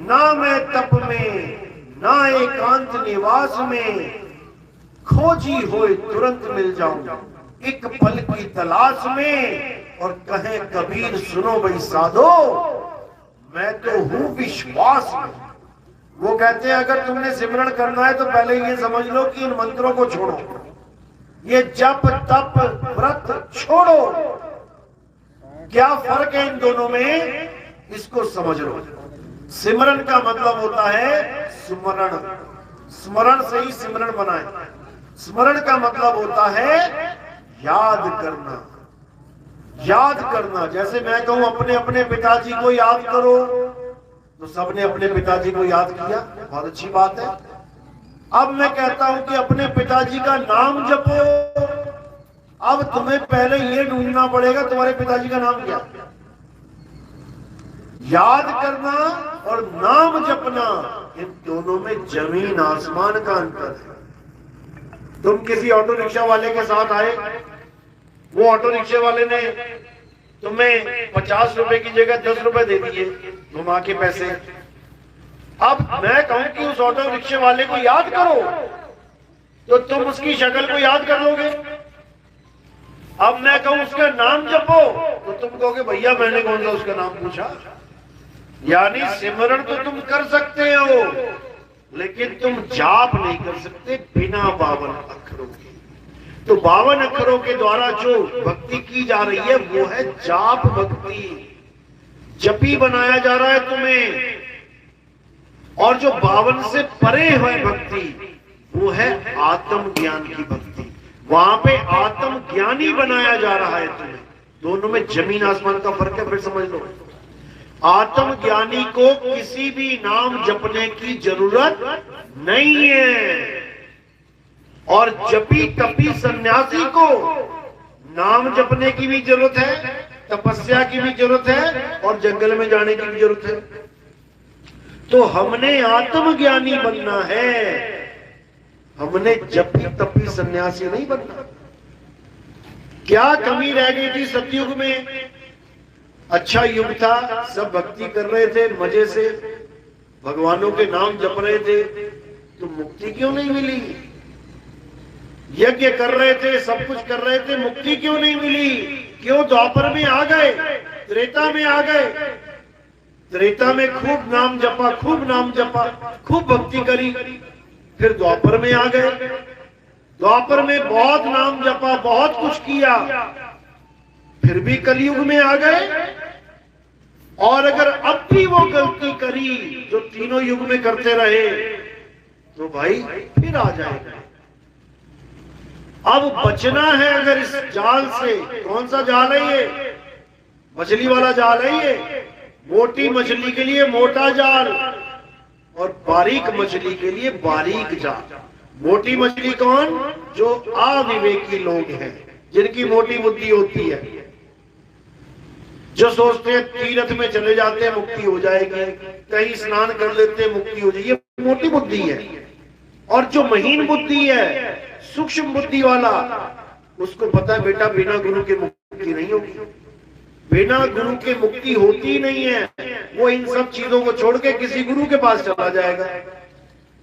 ना मैं तप में, ना एकांत निवास में, खोजी होए तुरंत मिल जाऊं एक पल की तलाश में। और कहे कबीर सुनो भाई साधो, मैं तो हूं विश्वास में। वो कहते हैं अगर तुमने सिमरण करना है तो पहले ये समझ लो कि इन मंत्रों को छोड़ो, ये जप तप व्रत छोड़ो। क्या फर्क है इन दोनों में, इसको समझ लो। सिमरन का मतलब होता है स्मरण, स्मरण से ही सिमरन बना है। स्मरण का मतलब होता है याद करना, याद करना। जैसे मैं कहूं अपने अपने पिताजी को याद करो, तो सबने अपने पिताजी को याद किया, बहुत अच्छी बात है। अब मैं कहता हूं कि अपने पिताजी का नाम जपो। अब तुम्हें पहले यह ढूंढना पड़ेगा तुम्हारे पिताजी का नाम क्या। याद करना और नाम जपना, इन दोनों में जमीन आसमान का अंतर है। तुम किसी ऑटो रिक्शा वाले के साथ आए, वो ऑटो रिक्शे वाले ने तुम्हें 50 रुपए की जगह 10 रुपए दे दिए घुमा के पैसे। अब मैं कहूं कि उस ऑटो रिक्शे वाले को याद करो, तो तुम उसकी शक्ल को याद कर लोगे? अब मैं कहूं उसका नाम जपो तो तुम कहोगे भैया मैंने कौन सा उसका नाम पूछा। यानी सिमरण तो तुम कर सकते हो लेकिन तुम जाप नहीं कर सकते बिना 52 अक्षरों के। तो 52 अक्षरों के द्वारा जो भक्ति की जा रही है वो है जाप भक्ति। जपी बनाया जा रहा है तुम्हें। और जो 52 से परे है भक्ति वो है आत्मज्ञान की भक्ति। वहां पे आत्मज्ञानी बनाया जा रहा है तुम्हें। दोनों में जमीन आसमान का फर्क है, फिर समझ लो। आत्मज्ञानी को किसी भी नाम जपने की जरूरत नहीं है और जपी तपी सन्यासी को नाम जपने की भी जरूरत है, तपस्या की भी जरूरत है और जंगल में जाने की भी जरूरत है। तो हमने आत्मज्ञानी बनना है, हमने जपी तपी सन्यासी नहीं बनना। क्या कमी रह गई थी सतयुग में? अच्छा युग था, सब भक्ति कर रहे थे, मजे से भगवानों के नाम जप रहे थे, तो मुक्ति क्यों नहीं मिली? यज्ञ कर रहे थे, सब कुछ कर रहे थे, मुक्ति क्यों नहीं मिली? क्यों द्वापर में आ गए, त्रेता में आ गए? त्रेता में खूब नाम जपा, खूब नाम जपा, खूब भक्ति करी, फिर द्वापर में आ गए। द्वापर में बहुत नाम जपा, बहुत कुछ किया, फिर भी कलयुग में आ गए। और अगर अब भी वो गलती करी जो तीनों युग में करते रहे तो भाई फिर आ जाएगा। अब बचना है अगर इस जाल से। कौन सा जाल है ये? मछली वाला जाल है ये। मोटी मछली के लिए मोटा जाल और बारीक मछली के लिए बारीक जाल। मोटी मछली कौन? जो अविवेकी लोग हैं, जिनकी मोटी बुद्धि होती है, जो सोचते हैं तीर्थ में चले जाते हैं मुक्ति हो जाएगी, कहीं स्नान कर लेते हैं मुक्ति हो जाएगी, ये मोटी बुद्धि है। और जो महीन बुद्धि है, सूक्ष्म बुद्धि वाला, उसको पता है बेटा बिना गुरु के मुक्ति नहीं होगी, बिना गुरु के मुक्ति होती नहीं है। वो इन सब चीजों को छोड़ के किसी गुरु के पास चला जाएगा।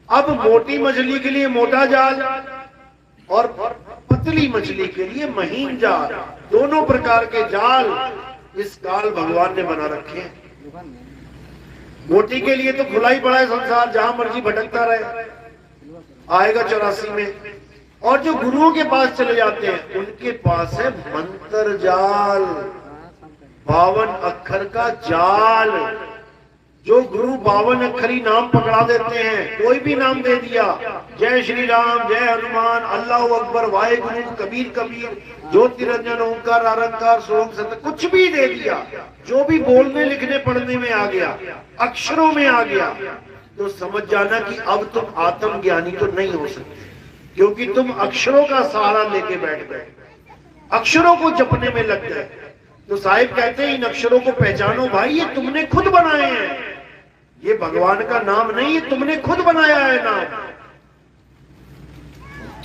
अब मोटी मछली के लिए मोटा जाल और पतली मछली के लिए महीन जाल, दोनों प्रकार के जाल इस काल भगवान ने बना रखे हैं। मोटी के लिए तो खुला ही पड़ा है संसार, जहां मर्जी भटकता रहे, आएगा 84 में। और जो गुरुओं के पास चले जाते हैं उनके पास है मंत्र जाल, 52 अक्षर का जाल। जो गुरु 52 अक्षरी नाम पकड़ा देते हैं, कोई भी नाम दे दिया, जय श्री राम, जय हनुमान, अल्लाह अकबर, वाहेगुरु, कबीर कबीर, ज्योतिरंजन, ओंकार, निरंकार, सोम सत्य, कुछ भी दे दिया, जो भी बोलने लिखने पढ़ने में आ गया, अक्षरों में आ गया, तो समझ जाना कि अब तुम आत्मज्ञानी तो नहीं हो सकते, क्योंकि तुम अक्षरों का सहारा लेके बैठ गए, अक्षरों को जपने में लग गए। तो साहिब कहते हैं इन अक्षरों को पहचानो भाई, ये तुमने खुद बनाए हैं, ये भगवान का नाम नहीं, ये तुमने खुद बनाया है नाम,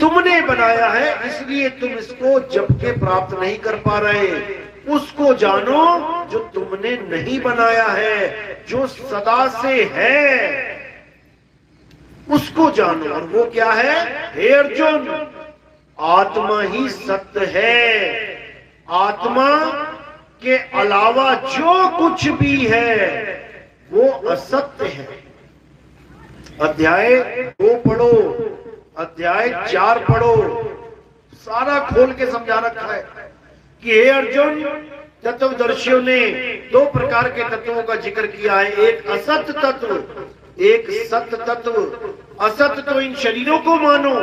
तुमने बनाया है, इसलिए तुम इसको जप के प्राप्त नहीं कर पा रहे। उसको जानो जो तुमने नहीं बनाया है, जो सदा से है, उसको जानो। और वो क्या है? हे अर्जुन, आत्मा ही सत्य है, आत्मा के अलावा जो कुछ भी है वो असत्य है। अध्याय 2 पढ़ो, अध्याय 4 पढ़ो, सारा खोल के समझा रखा है कि हे अर्जुन, तत्वदर्शियों ने 2 प्रकार के तत्वों का जिक्र किया है, एक असत तत्व, एक सत्य तत्व। असत्य तो इन शरीरों को मानो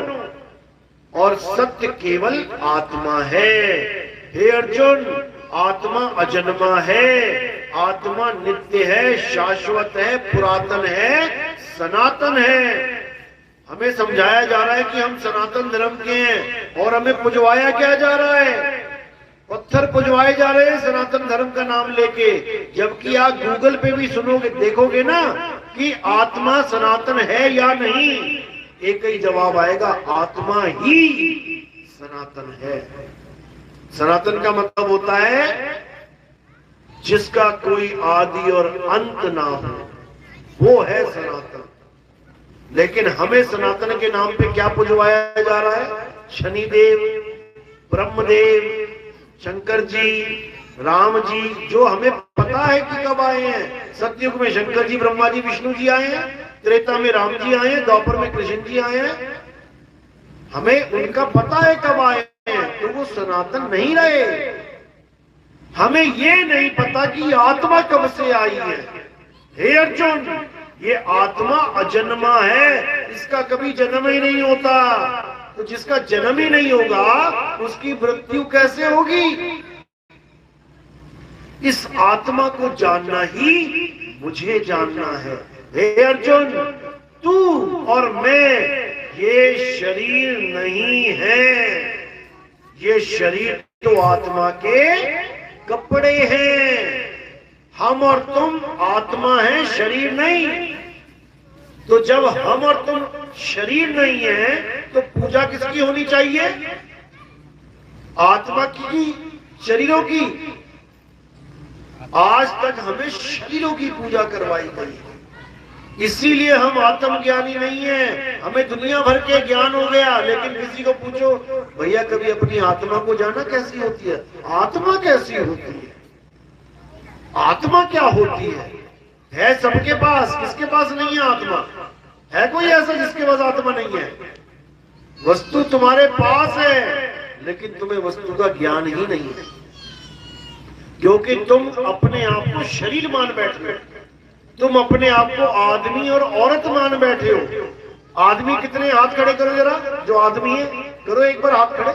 और सत्य केवल आत्मा है। हे अर्जुन, आत्मा अजन्मा है, आत्मा नित्य है, शाश्वत है, पुरातन है, सनातन है। हमें समझाया जा रहा है कि हम सनातन धर्म के हैं और हमें पुजवाया क्या जा रहा है? पत्थर पुजवाए जा रहे हैं सनातन धर्म का नाम लेके। जबकि आप गूगल पे भी सुनोगे, देखोगे ना कि आत्मा सनातन है या नहीं, एक ही जवाब आएगा, आत्मा ही सनातन है। सनातन का मतलब होता है जिसका कोई आदि और अंत ना हो, वो है सनातन। लेकिन हमें सनातन के नाम पे क्या पुजवाया जा रहा है? शनिदेव, ब्रह्मदेव, शंकर जी, राम जी, जो हमें पता है कि कब आए हैं। सतयुग में शंकर जी, ब्रह्मा जी, विष्णु जी आए हैं, त्रेता में राम जी आए हैं, द्वापर में कृष्ण जी आए हैं। हमें उनका पता है कब आए हैं, तो वो सनातन नहीं रहे। हमें ये नहीं पता कि आत्मा कब से आई है। हे अर्जुन, ये आत्मा अजन्मा है, इसका कभी जन्म ही नहीं होता। तो जिसका जन्म ही नहीं होगा उसकी मृत्यु कैसे होगी? इस आत्मा को जानना ही मुझे जानना है। हे अर्जुन, तू और मैं ये शरीर नहीं है, ये शरीर तो आत्मा के कपड़े हैं। हम और तुम आत्मा है, शरीर नहीं। तो जब हम और तुम शरीर नहीं है तो पूजा किसकी होनी चाहिए? आत्मा की, शरीरों की? आज तक हमें शरीरों की पूजा करवाई गई, इसीलिए हम आत्मज्ञानी नहीं है। हमें दुनिया भर के ज्ञान हो गया, लेकिन किसी को पूछो, भैया कभी अपनी आत्मा को जाना कैसी होती है? आत्मा कैसी होती है? आत्मा क्या होती है सबके पास, किसके पास नहीं है आत्मा? है कोई ऐसा जिसके पास आत्मा नहीं है? वस्तु तुम्हारे पास है, लेकिन तुम्हें वस्तु का ज्ञान ही नहीं है, क्योंकि तुम अपने आप को शरीर मान बैठे हो। तुम अपने आप को आदमी और औरत मान बैठे हो। आदमी कितने? हाथ खड़े करो जरा, जो आदमी है करो एक बार हाथ खड़े,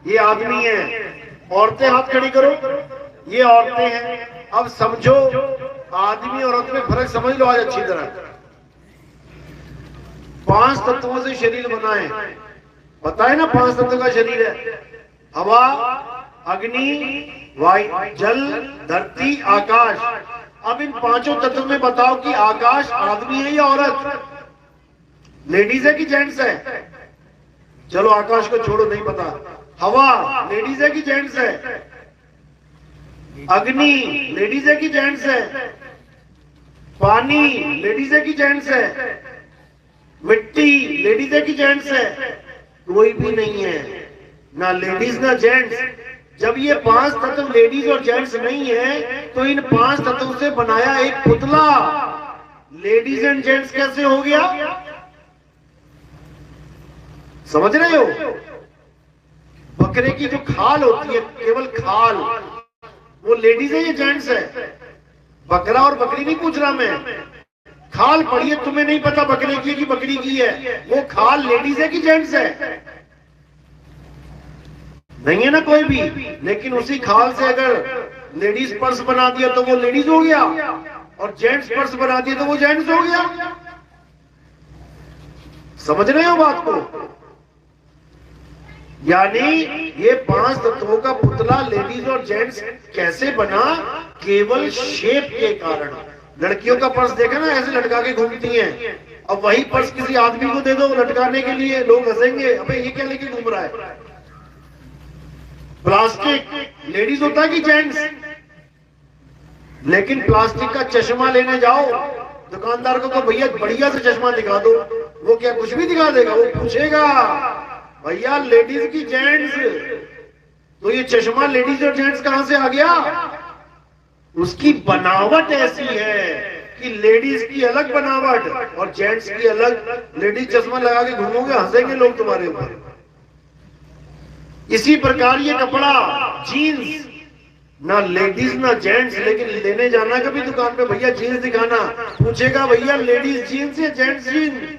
ये आदमी है। औरतें हाथ खड़ी करो, ये औरतें हैं। अब समझो, आदमी और औरत में फर्क समझ लो आज अच्छी तरह। 5 तत्वों से शरीर बना है, पता है ना? 5 तत्व का शरीर है। हवा, अग्नि, वायु, जल, धरती, आकाश। अब इन 5 तत्वों में बताओ कि आकाश आदमी है या औरत? लेडीज है कि जेंट्स है? चलो आकाश को छोड़ो, नहीं पता। हवा लेडीज है कि जेंट्स है? अग्नि लेडीज है कि जेंट्स है? पानी लेडीज है कि जेंट्स है? मिट्टी लेडीज है कि जेंट्स है? कोई भी नहीं है, ना लेडीज ना जेंट्स। जब ये 5 तत्व लेडीज और जेंट्स नहीं है, तो इन 5 तत्वों से बनाया एक पुतला लेडीज एंड जेंट्स कैसे हो गया? समझ रहे हो? बकरे की जो खाल होती है, केवल खाल, वो लेडीज है या जेंट्स है? बकरा और बकरी नहीं पूछ रहा मैं, खाल पढ़िए। तुम्हें नहीं पता बकरे की कि बकरी की है, वो खाल लेडीज है कि जेंट्स है? नहीं है ना कोई भी। लेकिन उसी खाल से अगर लेडीज पर्स बना दिया तो वो लेडीज हो गया, और जेंट्स पर्स बना दिया तो वो जेंट्स हो गया। समझ रहे हो बात को? यानी ये 5 तत्वों का पुतला लेडीज और जेंट्स कैसे बना? केवल शेप के कारण। लड़कियों का पर्स देखा ना, ऐसे लटका के घूमती हैं। अब वही पर्स किसी आदमी को दे दो लटकाने के लिए, लोग हंसेंगे, अबे ये क्या लेके घूम रहा है? प्लास्टिक लेडीज होता है कि जेंट्स? लेकिन प्लास्टिक का चश्मा लेने जाओ, दुकानदार को भैया बढ़िया से चश्मा दिखा दो, वो क्या कुछ भी दिखा देगा? वो पूछेगा भैया लेडीज की जेंट्स, तो ये चश्मा लेडीज और जेंट्स कहां से आ गया? उसकी बनावट ऐसी है कि लेडीज की अलग बनावट और जेंट्स की अलग। लेडीज चश्मा लगा के घूमोगे, हंसेंगे लोग तुम्हारे ऊपर। इसी प्रकार ये कपड़ा, जीन्स, ना लेडीज ना जेंट्स, लेकिन लेने जाना कभी दुकान पे, भैया जीन्स दिखाना, पूछेगा भैया लेडीज जीन्स या जेंट्स जीन्स?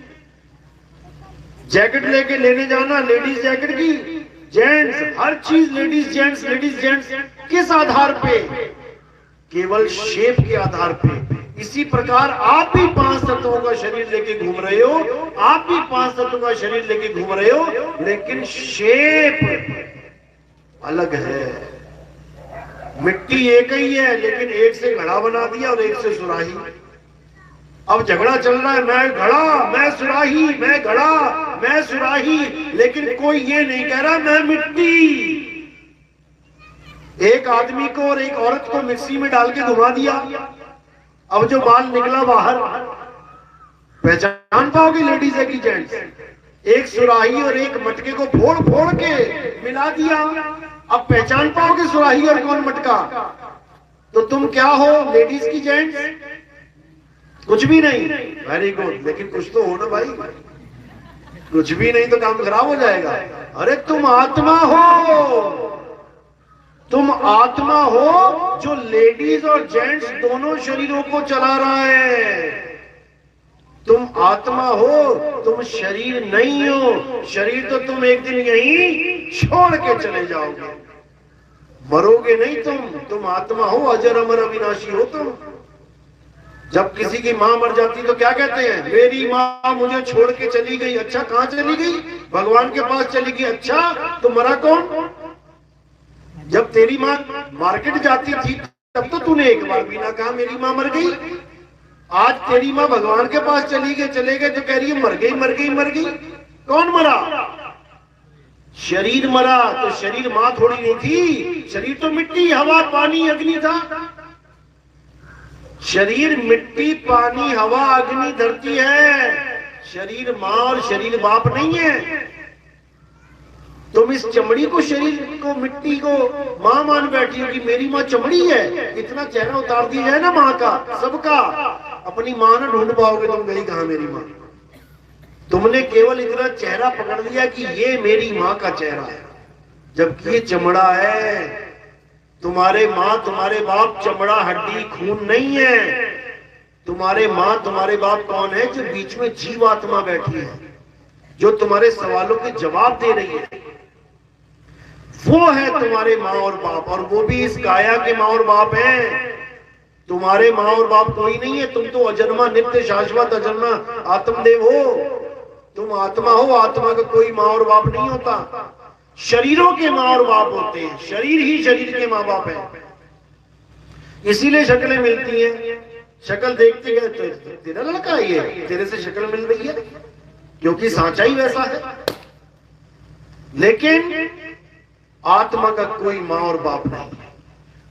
जैकेट लेके लेने जाना, लेडीज जैकेट की, जेंट्स, हर चीज लेडीज जेंट्स, लेडीज जेंट्स। किस आधार पे? केवल शेप के आधार पे। इसी प्रकार आप भी 5 तत्वों का शरीर लेके घूम रहे हो, आप भी 5 तत्वों का शरीर लेके घूम रहे हो, लेकिन शेप अलग है। मिट्टी एक ही है, लेकिन एक से घड़ा बना दिया और एक से सुराही। अब झगड़ा चल रहा है, मैं घड़ा, मैं सुराही, मैं घड़ा, मैं सुराही, लेकिन कोई ये नहीं कह रहा मैं मिट्टी। एक आदमी को और एक औरत को मिक्सी में डाल के घुमा दिया, अब जो बाल निकला बाहर, पहचान पाओगे लेडीज है कि जेंट्स? एक सुराही और एक मटके को फोड़ फोड़ के मिला दिया, अब पहचान पाओगे सुराही और कौन मटका? तो तुम क्या हो, लेडीज की जेंट्स? कुछ भी नहीं। वेरी गुड, लेकिन कुछ तो हो ना भाई। कुछ भी नहीं तो काम खराब हो जाएगा। अरे तुम आत्मा हो, तुम आत्मा हो जो लेडीज और जेंट्स दोनों शरीरों को चला रहा है। तुम आत्मा हो, तुम शरीर नहीं हो। शरीर तो तुम एक दिन यहीं छोड़ के चले जाओगे, मरोगे नहीं तुम आत्मा हो, अजर अमर अविनाशी हो तुम। जब किसी की मां मर जाती तो क्या कहते हैं? मेरी मां मुझे छोड़ के चली गई। अच्छा, कहां चली गई? भगवान के पास चली गई। अच्छा, तो मरा कौन? जब तेरी मां मार्केट जाती थी तब तो तूने एक बार भी ना कहा मेरी मां मर गई। आज तेरी मां भगवान के पास चले गए तो कह रही है मर गई मर गई मर गई। कौन मरा? शरीर मरा। तो शरीर मां थोड़ी नहीं थी। शरीर तो मिट्टी, हवा, पानी, अग्नि था। शरीर मिट्टी, पानी, हवा, अग्नि, धरती है। शरीर मां और शरीर बाप नहीं है। तुम इस चमड़ी को, शरीर को, मिट्टी को मां मान बैठी हो कि मेरी मां चमड़ी है। इतना चेहरा उतार दिया जाए ना मां का, सबका, अपनी मां ना ढूंढ पाओगे तुम गई कहां मेरी मां। तुमने केवल इतना चेहरा पकड़ लिया कि ये मेरी मां का चेहरा है, जबकि ये चमड़ा है। तुम्हारे मां तुम्हारे बाप चमड़ा, हड्डी, खून नहीं है। तुम्हारे मां तुम्हारे बाप कौन है? जो बीच में जीवात्मा बैठी है, जो तुम्हारे सवालों के जवाब दे रही है, वो है तुम्हारे मां और बाप। और वो भी इस काया के मां और बाप हैं। तुम्हारे मां और बाप कोई नहीं है। तुम तो अजन्मा, नित्य, शाश्वत, अजन्मा आत्मदेव हो। तुम आत्मा हो। आत्मा का कोई मां और बाप नहीं होता। शरीरों के मां और बाप होते हैं। शरीर ही शरीर के मां बाप है। इसीलिए शक्लें मिलती हैं। शक्ल देखते गए तो तेरा लड़का ये, तेरे से शक्ल मिल रही है, क्योंकि सांचा ही वैसा है। लेकिन आत्मा का कोई मां और बाप नहीं है।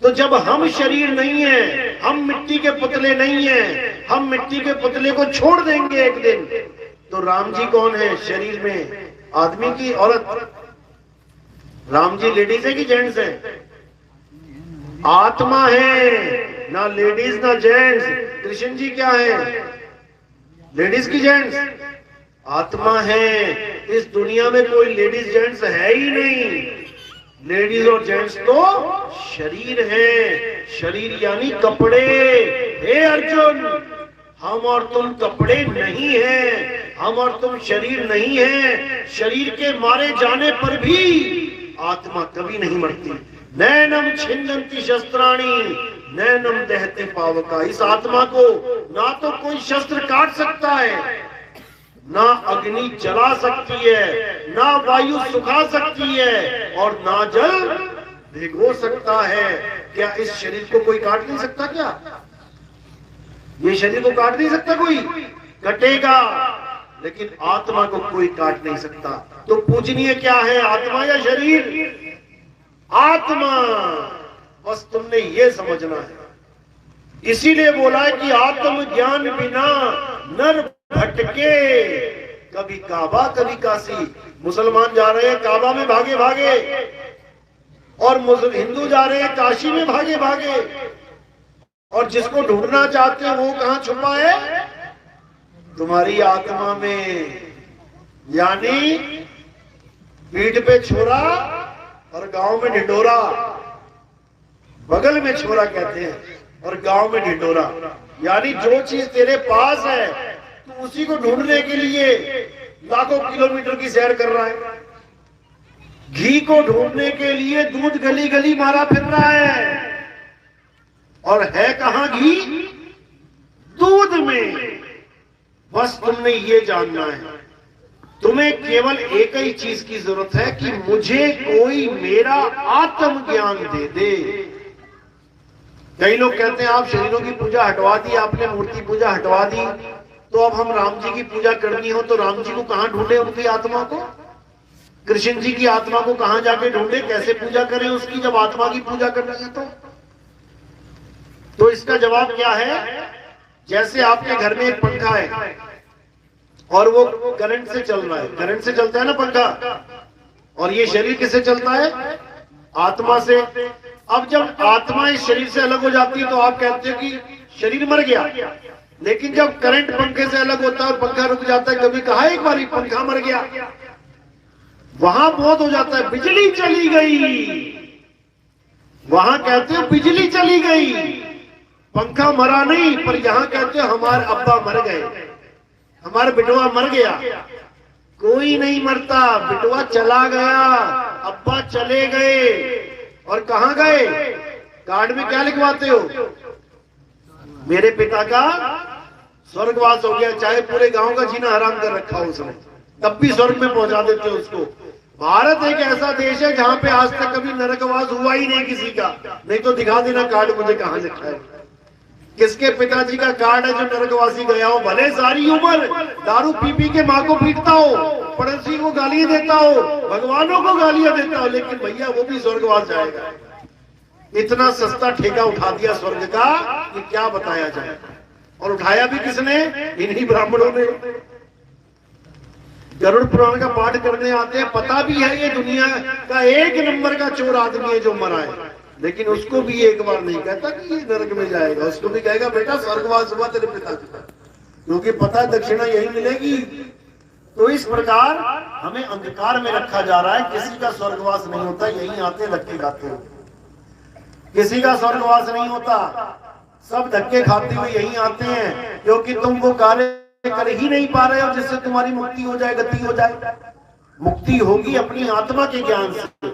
तो जब हम शरीर नहीं है, हम मिट्टी के पुतले नहीं है, हम मिट्टी के पुतले को छोड़ देंगे एक दिन, तो राम जी कौन है? शरीर में आदमी की औरत। राम जी लेडीज है कि जेंट्स है? आत्मा है, ना लेडीज ना जेंट्स। कृष्ण जी क्या है? लेडीज की जेंट्स? आत्मा है। इस दुनिया में कोई लेडीज जेंट्स है ही नहीं। लेडीज और जेंट्स तो शरीर है। शरीर यानी कपड़े। हे अर्जुन, हम और तुम कपड़े नहीं हैं, हम और तुम शरीर नहीं है। शरीर के मारे जाने पर भी आत्मा कभी नहीं मरती। नैनम छिन्नन्ति शस्त्राणि नैनम दहते पावका। इस आत्मा को ना तो कोई शस्त्र काट सकता है, ना अग्नि जला सकती है, ना वायु सुखा सकती है, और ना जल भिगो सकता है। क्या इस शरीर को कोई काट नहीं सकता? क्या ये शरीर को काट नहीं सकता कोई? कटेगा, लेकिन आत्मा को कोई काट नहीं सकता। तो पूजनीय क्या है, आत्मा या शरीर? आत्मा। बस तुमने ये समझना है। इसीलिए बोला है कि आत्म ज्ञान बिना नर भटके। कभी काबा कभी काशी। मुसलमान जा रहे हैं काबा में भागे भागे, और हिंदू जा रहे हैं काशी में भागे भागे। और जिसको ढूंढना चाहते हैं वो कहां छुपा है? तुम्हारी आत्मा में। यानी पीठ पे छोरा और गांव में ढिंडोरा। बगल में छोरा कहते हैं और गांव में ढिंडोरा। यानी जो चीज तेरे पास है तो उसी को ढूंढने के लिए लाखों किलोमीटर की सैर कर रहा है। घी को ढूंढने के लिए दूध गली गली मारा फिर रहा है, और है कहां घी? दूध में। बस तुमने ये जानना है। तुम्हें केवल एक ही चीज की जरूरत है कि मुझे कोई मेरा आत्म ज्ञान दे दे। कई लोग कहते हैं आप शरीरों की पूजा हटवा दी, आपने मूर्ति पूजा हटवा दी, तो अब हम राम जी की पूजा करनी हो तो राम जी को कहां ढूंढे? उनकी आत्मा को। कृष्ण जी की आत्मा को कहां जाके ढूंढे? कैसे पूजा करें उसकी जब आत्मा की पूजा करनी है? तो इसका जवाब क्या है? जैसे आपके घर में एक पंखा है और वो करंट से चल रहा है। करंट से चलता है ना पंखा, और ये शरीर किससे चलता है? आत्मा से। अब जब आत्मा इस शरीर से अलग हो जाती है तो आप कहते हो कि शरीर मर गया, लेकिन जब करंट पंखे से अलग होता है और पंखा रुक जाता है, कभी कहा एक बार पंखा मर गया, वहां बहुत हो जाता है बिजली चली गई, वहां कहते हो बिजली चली गई, पंखा मरा नहीं, पर यहां कहते हो हमारे अब्बा मर गए, हमारा बिटवा मर गया। कोई नहीं मरता, बिटवा चला गया, अब्बा चले गए। और कहां गए? कार्ड में क्या लिखवाते हो? मेरे पिता का स्वर्गवास हो गया, चाहे पूरे गांव का जीना हराम कर रखा हो उसने, तब भी स्वर्ग में पहुंचा देते हो उसको। भारत एक ऐसा देश है जहां पे आज तक कभी नरकवास हुआ ही नहीं किसी का। नहीं तो दिखा देना कार्ड मुझे कहां लिखा है, किसके पिताजी का कार्ड है जो नरकवासी गया हो। भले सारी उम्र दारू पी पी के माँ को पीटता हो, पड़ोसी को गालियां देता हो, भगवानों को गालियां देता हो, लेकिन भैया वो भी स्वर्गवास जाएगा। इतना सस्ता ठेका उठा दिया स्वर्ग का कि क्या बताया जाए। और उठाया भी किसने? इन्हीं ब्राह्मणों ने। गरुड़ पुराण का पाठ करने आते हैं, पता भी है ये दुनिया का एक नंबर का चोर आदमी है जो मरा है, लेकिन उसको भी एक बार नहीं कहता कि ये नरक में जाएगा, उसको भी कहेगा बेटा स्वर्गवास हुआ तेरे पिताजी का, क्योंकि पता है दक्षिणा यही मिलेगी। तो इस प्रकार हमें अंधकार में रखा जा रहा है। किसी का स्वर्गवास नहीं होता, यही आते लक्के खाते हो, किसी का स्वर्गवास नहीं होता, सब धक्के खाते हुए यही आते हैं, क्योंकि तुम वो कार्य कर ही नहीं पा रहे हो जिससे तुम्हारी मुक्ति हो जाए, गति हो जाए। मुक्ति होगी अपनी आत्मा के ज्ञान से।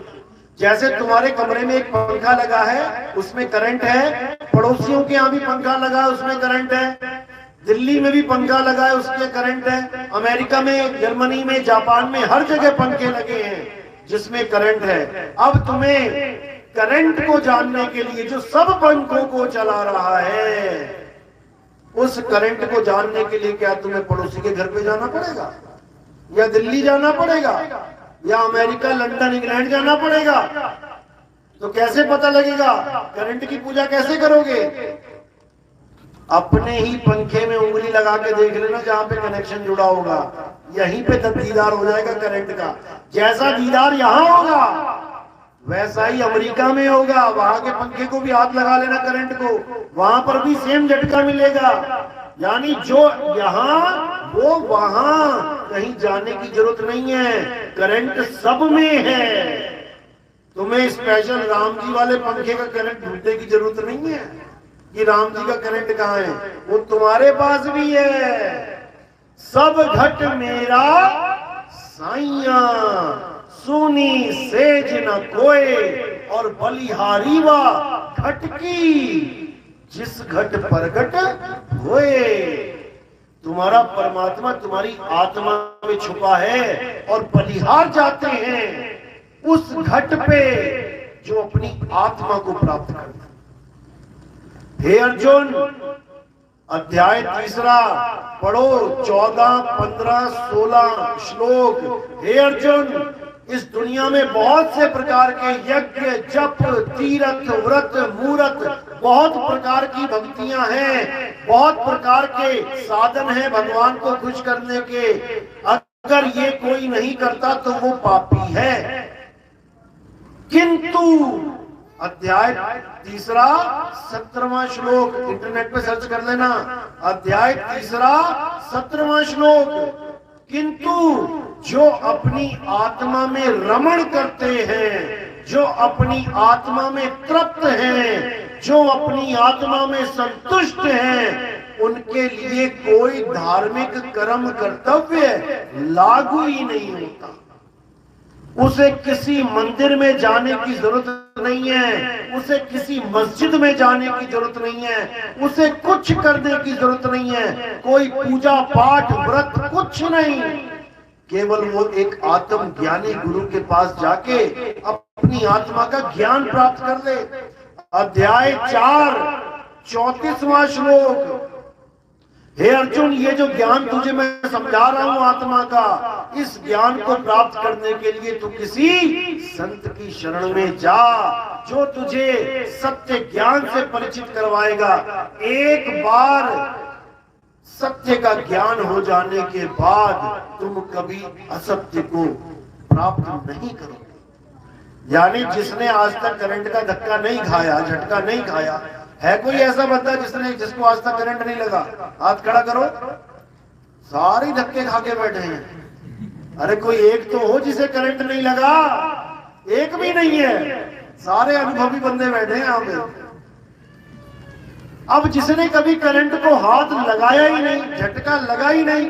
जैसे तुम्हारे कमरे में एक पंखा लगा है, उसमें करंट है, पड़ोसियों के यहाँ भी पंखा लगा है, उसमें करंट है, दिल्ली में भी पंखा लगा है, उसके करंट है, अमेरिका में, जर्मनी में, जापान में, हर जगह पंखे लगे हैं जिसमें करंट है। अब तुम्हें करंट को जानने के लिए जो सब पंखों को चला रहा है, उस करंट को जानने के लिए क्या तुम्हें पड़ोसी के घर पे जाना पड़ेगा, या दिल्ली जाना पड़ेगा, या अमेरिका, लंदन, इंग्लैंड जाना पड़ेगा? तो कैसे पता लगेगा? करंट की पूजा कैसे करोगे? अपने ही पंखे में उंगली लगा के देख लेना जहां पे कनेक्शन जुड़ा होगा, यहीं पे दीदार हो जाएगा करंट का। जैसा दीदार यहां होगा वैसा ही अमेरिका में होगा। वहां के पंखे को भी हाथ लगा लेना करंट को, वहां पर भी सेम झटका मिलेगा। यानी जो यहाँ वो वहां, कहीं जाने की जरूरत नहीं है, करंट सब में है। तुम्हें स्पेशल राम जी वाले पंखे का करंट ढूंढने की जरूरत नहीं है कि राम जी का करंट कहाँ है, वो तुम्हारे पास भी है। सब घट मेरा साइया, सुनी सेज न कोय, और बलिहारी वा घट की, जिस घट प्रगट होए। तुम्हारा परमात्मा तुम्हारी आत्मा में छुपा है, और बलिहार जाते हैं उस घट पे जो अपनी आत्मा को प्राप्त करता है। हे अर्जुन, अध्याय 3 पढ़ो, 14, 15, 16 श्लोक। हे अर्जुन, इस दुनिया में बहुत से प्रकार के यज्ञ, जप, तीर्थ, व्रत, मूरत, बहुत प्रकार की भक्तियां हैं, बहुत प्रकार के साधन हैं भगवान को खुश करने के। अगर ये कोई नहीं करता तो वो पापी है। किंतु अध्याय 3 17वां श्लोक, इंटरनेट पे सर्च कर लेना, अध्याय 3 17वां श्लोक। किंतु जो अपनी आत्मा में रमण करते हैं, जो अपनी आत्मा में तृप्त हैं, जो अपनी आत्मा में संतुष्ट हैं, उनके लिए कोई धार्मिक कर्म कर्तव्य लागू ही नहीं होता। उसे किसी मंदिर में जाने की जरूरत नहीं है, उसे किसी मस्जिद में जाने की जरूरत नहीं है, उसे कुछ करने की जरूरत नहीं है, कोई पूजा पाठ व्रत कुछ नहीं। केवल वो एक आत्म ज्ञानी गुरु के पास जाके अपनी आत्मा का ज्ञान प्राप्त कर ले। अध्याय 4 34वां श्लोक। हे अर्जुन, ये जो ज्ञान तुझे मैं समझा रहा हूं आत्मा का, इस ज्ञान को प्राप्त करने के लिए तू किसी संत की शरण में जा, जो तुझे सत्य ज्ञान से परिचित करवाएगा। एक बार सत्य का ज्ञान हो जाने के बाद तुम कभी असत्य को प्राप्त नहीं करोगे। यानी जिसने आज तक करंट का धक्का नहीं खाया, झटका नहीं खाया, है कोई ऐसा बंदा जिसको आज तक करंट नहीं लगा? हाथ खड़ा करो। सारे धक्के खा के बैठे हैं। अरे कोई एक तो हो जिसे करंट नहीं लगा, एक भी नहीं है, सारे अनुभवी बंदे बैठे हैं यहाँ पे। अब जिसने कभी करंट को हाथ लगाया ही नहीं, झटका लगा ही नहीं,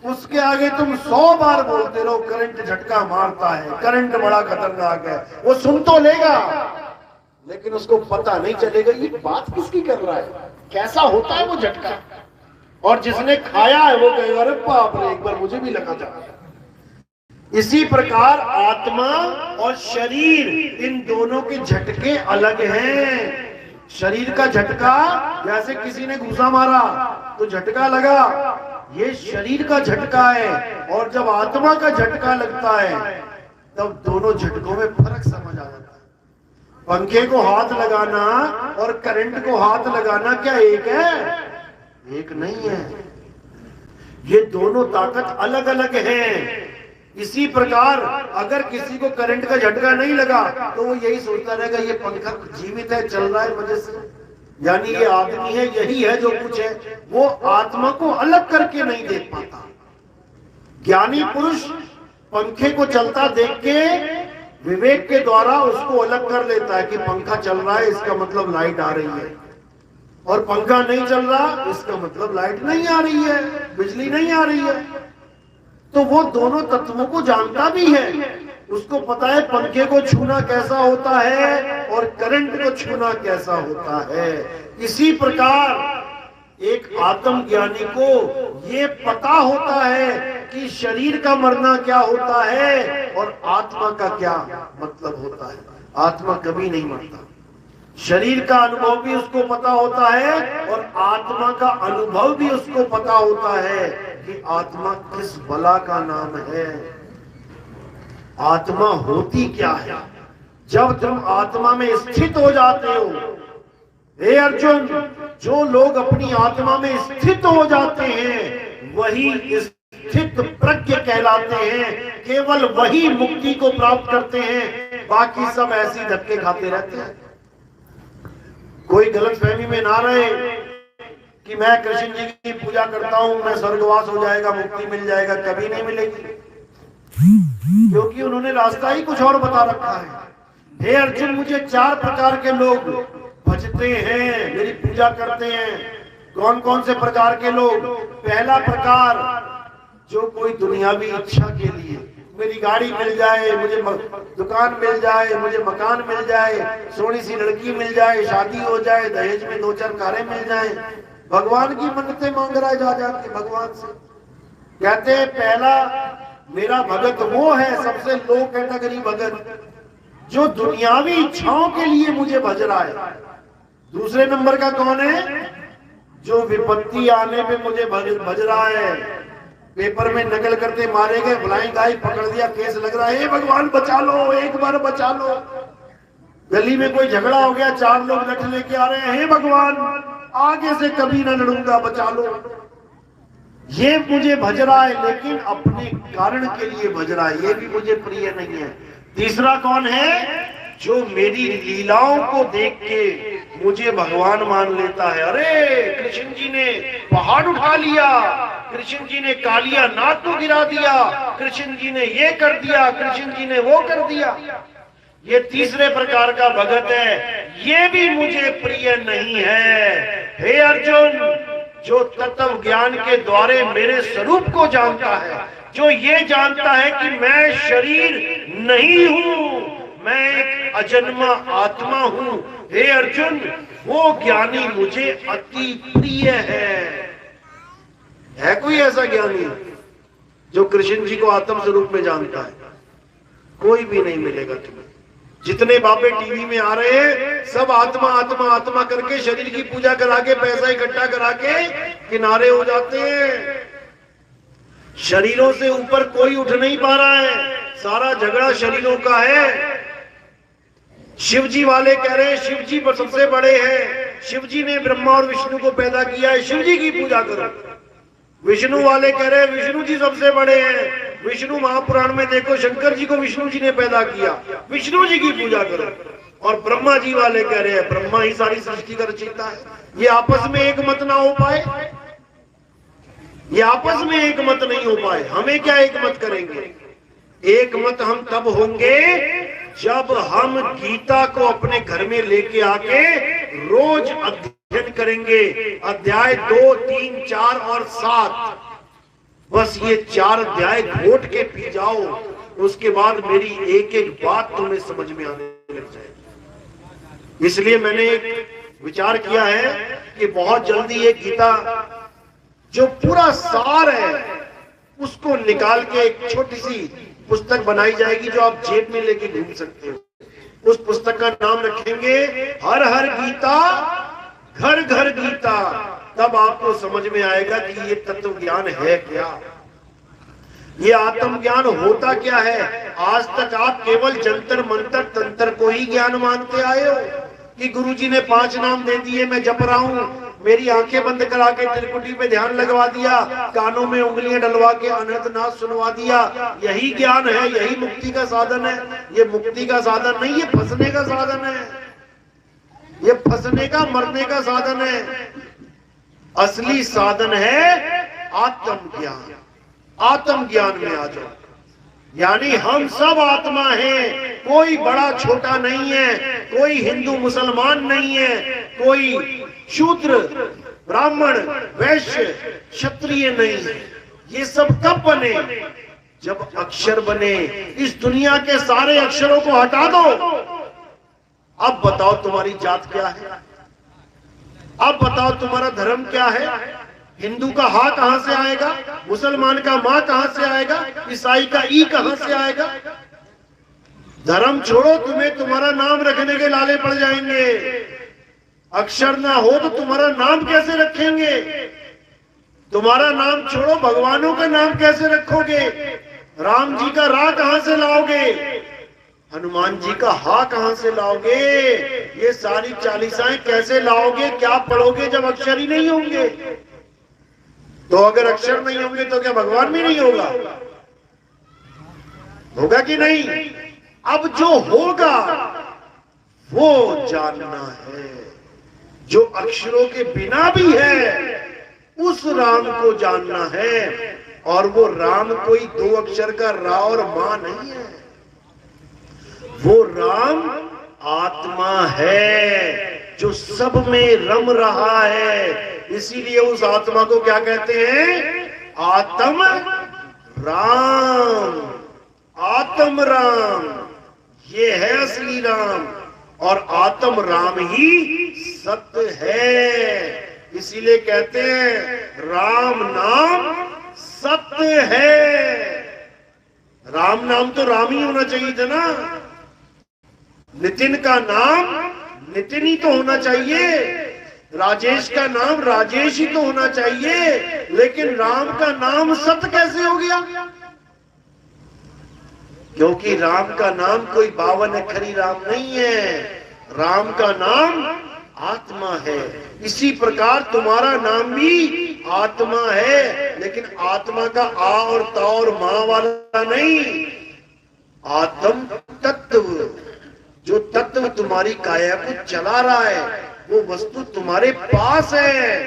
उसके आगे तुम 100 बार बोलते रहो करंट झटका मारता है, करंट बड़ा खतरनाक है, वो सुन तो लेगा लेकिन उसको पता नहीं चलेगा ये बात किसकी कर रहा है, कैसा होता है वो झटका। और जिसने खाया है वो कहेगा अरे बाप रे, एक बार मुझे भी लगा था। इसी प्रकार आत्मा और शरीर, इन दोनों के झटके अलग हैं। शरीर का झटका, जैसे किसी ने घूसा मारा तो झटका लगा, ये शरीर का झटका है। और जब आत्मा का झटका लगता है तब दोनों झटकों में फर्क समझ आ जाता है। पंखे को हाथ लगाना और करंट को हाथ लगाना क्या एक है? एक नहीं है, ये दोनों ताकत अलग अलग हैं। इसी प्रकार अगर किसी को करंट का झटका नहीं लगा तो वो यही सोचता रहेगा ये पंखा जीवित है, चल रहा है मजे से, यानी ये आदमी है, यही है जो कुछ है। वो आत्मा को अलग करके नहीं देख पाता। ज्ञानी पुरुष पंखे को चलता देख के विवेक के द्वारा उसको अलग कर लेता है कि पंखा चल रहा है इसका मतलब लाइट आ रही है, और पंखा नहीं चल रहा इसका मतलब लाइट नहीं आ रही है, बिजली नहीं आ रही है। तो वो दोनों तत्वों को जानता भी है, उसको पता है पंखे को छूना कैसा होता है और करंट को छूना कैसा होता है। इसी प्रकार एक आत्मज्ञानी को ये पता होता है कि शरीर का मरना क्या होता है और आत्मा का क्या मतलब होता है। आत्मा कभी नहीं मरता। शरीर का अनुभव भी उसको पता होता है और आत्मा का अनुभव भी उसको पता होता है कि आत्मा किस बला का नाम है, आत्मा होती क्या है। जब तुम आत्मा में स्थित हो जाते हो, हे अर्जुन, जो लोग अपनी आत्मा में स्थित हो जाते हैं वही स्थित प्रज्ञ कहलाते हैं। केवल वही मुक्ति को प्राप्त करते हैं, बाकी सब ऐसी धक्के खाते रहते हैं। कोई गलतफहमी में ना रहे कि मैं कृष्ण जी की पूजा करता हूं, मैं स्वर्गवास हो जाएगा, मुक्ति मिल जाएगा, कभी नहीं मिलेगी, क्योंकि उन्होंने रास्ता ही कुछ और बता रखा है। हे अर्जुन, मुझे 4 प्रकार के लोग भजते हैं, मेरी पूजा करते हैं। कौन कौन से प्रकार के लोग? पहला प्रकार, जो कोई दुनियावी इच्छा के लिए, मेरी गाड़ी मिल जाए, मुझे दुकान मिल जाए, मुझे मकान मिल जाए, सोनी सी लड़की मिल जाए, शादी हो जाए, दहेज में 2-4 कारें मिल जाए, भगवान की मन्नतें मांग रहा है जा जाके भगवान से। कहते हैं पहला मेरा भगत वो है, सबसे लो कैटेगरी भगत, जो दुनियावी इच्छाओं के लिए मुझे भज रहा है। दूसरे नंबर का कौन है? जो विपत्ति आने पे मुझे भज रहा है। पेपर में नकल करते मारे गए, फ्लाइंग गाय पकड़ दिया, केस लग रहा है, भगवान बचा लो, एक बार बचा लो। गली में कोई झगड़ा हो गया, 4 लोग लठ लेके आ रहे हैं, हे भगवान आगे से कभी ना लड़ूंगा, बचा लो। ये मुझे भज रहा है, लेकिन अपने कारण के लिए भज रहा है, ये भी मुझे प्रिय नहीं है। तीसरा कौन है? जो मेरी लीलाओं को देख के मुझे भगवान मान लेता है। अरे कृष्ण जी ने पहाड़ उठा लिया, कृष्ण जी ने कालिया नाग को गिरा दिया, कृष्ण जी ने ये कर दिया, कृष्ण जी ने वो कर दिया। ये तीसरे प्रकार का भगत है, ये भी मुझे प्रिय नहीं है। हे अर्जुन, जो तत्व ज्ञान के द्वारे मेरे स्वरूप को जानता है, जो ये जानता है कि मैं शरीर नहीं हूं, मैं एक अजन्मा आत्मा हूं, हे अर्जुन, वो ज्ञानी मुझे अति प्रिय है कोई ऐसा ज्ञानी जो कृष्ण जी को आत्म स्वरूप में जानता है? कोई भी नहीं मिलेगा तुम्हें। जितने बाबे टीवी में आ रहे हैं सब आत्मा आत्मा आत्मा करके शरीर की पूजा करा के पैसा इकट्ठा करा के किनारे हो जाते हैं। शरीरों से ऊपर कोई उठ नहीं पा रहा है, सारा झगड़ा शरीरों का है। शिव जी वाले कह रहे हैं शिव जी पर सबसे बड़े हैं, शिव जी ने ब्रह्मा और विष्णु को पैदा किया है, शिव जी की पूजा करो। विष्णु वाले कह रहे हैं विष्णु जी सबसे बड़े हैं, विष्णु महापुराण में देखो, शंकर जी को विष्णु जी ने पैदा किया, विष्णु जी की पूजा करो। और ब्रह्मा जी वाले कह रहे हैं ब्रह्मा ही सारी सृष्टि का रचयिता है। ये आपस में एक मत ना हो पाए, ये आपस में एक मत नहीं हो पाए। हमें क्या एक मत करेंगे? एक मत हम तब होंगे जब हम गीता को अपने घर में लेके आके रोज अध्ययन करेंगे। अध्याय 2, 3, 4 और 7, बस ये 4 अध्याय घोट के पी जाओ, उसके बाद मेरी एक एक बात तुम्हें समझ में आने लग जाएगी। इसलिए मैंने एक विचार किया है कि बहुत जल्दी ये गीता जो पूरा सार है उसको निकाल के एक छोटी सी पुस्तक बनाई जाएगी जो आप जेब में लेके घूम सकते हो। उस पुस्तक का नाम रखेंगे हर हर गीता घर घर गीता। तब आपको समझ में आएगा कि ये तत्व ज्ञान है क्या, ये आत्मज्ञान होता क्या है। आज तक आप केवल जंतर मंतर तंत्र को ही ज्ञान मानते आए हो कि गुरुजी ने 5 नाम दे दिए, मैं जप रहा हूं, मेरी आंखें बंद करा के त्रिकुटी पे ध्यान लगवा दिया, कानों में उंगलियां डलवा के अनंतनाथ सुनवा दिया, यही ज्ञान है, यही मुक्ति का साधन है। ये मुक्ति का साधन नहीं, ये फंसने का साधन है, ये फंसने का मरने का साधन है। असली साधन है आत्मज्ञान। आत्मज्ञान में आ जाओ, यानी हम सब आत्मा हैं, कोई बड़ा छोटा नहीं है, कोई हिंदू मुसलमान नहीं है, कोई शूद्र ब्राह्मण वैश्य क्षत्रिय नहीं है। ये सब कब बने? जब अक्षर बने। इस दुनिया के सारे अक्षरों को हटा दो, अब बताओ तुम्हारी जात क्या है, अब बताओ तुम्हारा धर्म क्या है। हिंदू का हा कहां से आएगा, मुसलमान का मां कहां से आएगा, ईसाई का ई कहां से आएगा। धर्म छोड़ो, तुम्हें तुम्हारा नाम रखने के लाले पड़ जाएंगे। अक्षर ना हो तो तुम्हारा नाम कैसे रखेंगे? तुम्हारा नाम छोड़ो, भगवानों का नाम कैसे रखोगे? राम जी का रा कहां से लाओगे, हनुमान जी का हा कहां से लाओगे? ये सारी चालीसाएं कैसे लाओगे? क्या पढ़ोगे जब अक्षर ही नहीं होंगे? तो अगर अक्षर नहीं होंगे तो क्या भगवान भी नहीं होगा? होगा कि नहीं? अब जो होगा वो जानना है। जो अक्षरों के बिना भी है उस राम को जानना है। और वो राम कोई 2 अक्षर का रा और मां नहीं है, वो राम आत्मा है जो सब में रम रहा है। इसीलिए उस आत्मा को क्या कहते हैं? आत्म राम। आत्म राम ये है असली राम, और आत्म राम ही सत्य है। इसीलिए कहते हैं राम नाम सत्य है। राम नाम तो राम ही होना चाहिए था ना। नितिन का नाम नितिन ही तो होना चाहिए, राजेश का नाम राजेश ही तो होना चाहिए। लेकिन राम का नाम सत्य कैसे हो गया? क्योंकि राम का नाम कोई 52 अक्षरी राम नहीं है, राम का नाम आत्मा है। इसी प्रकार तुम्हारा नाम भी आत्मा है, लेकिन आत्मा का आ और ता और मां वाला नहीं। आत्म तत्व, जो तत्व तुम्हारी काया को चला रहा है, वो वस्तु तुम्हारे पास है।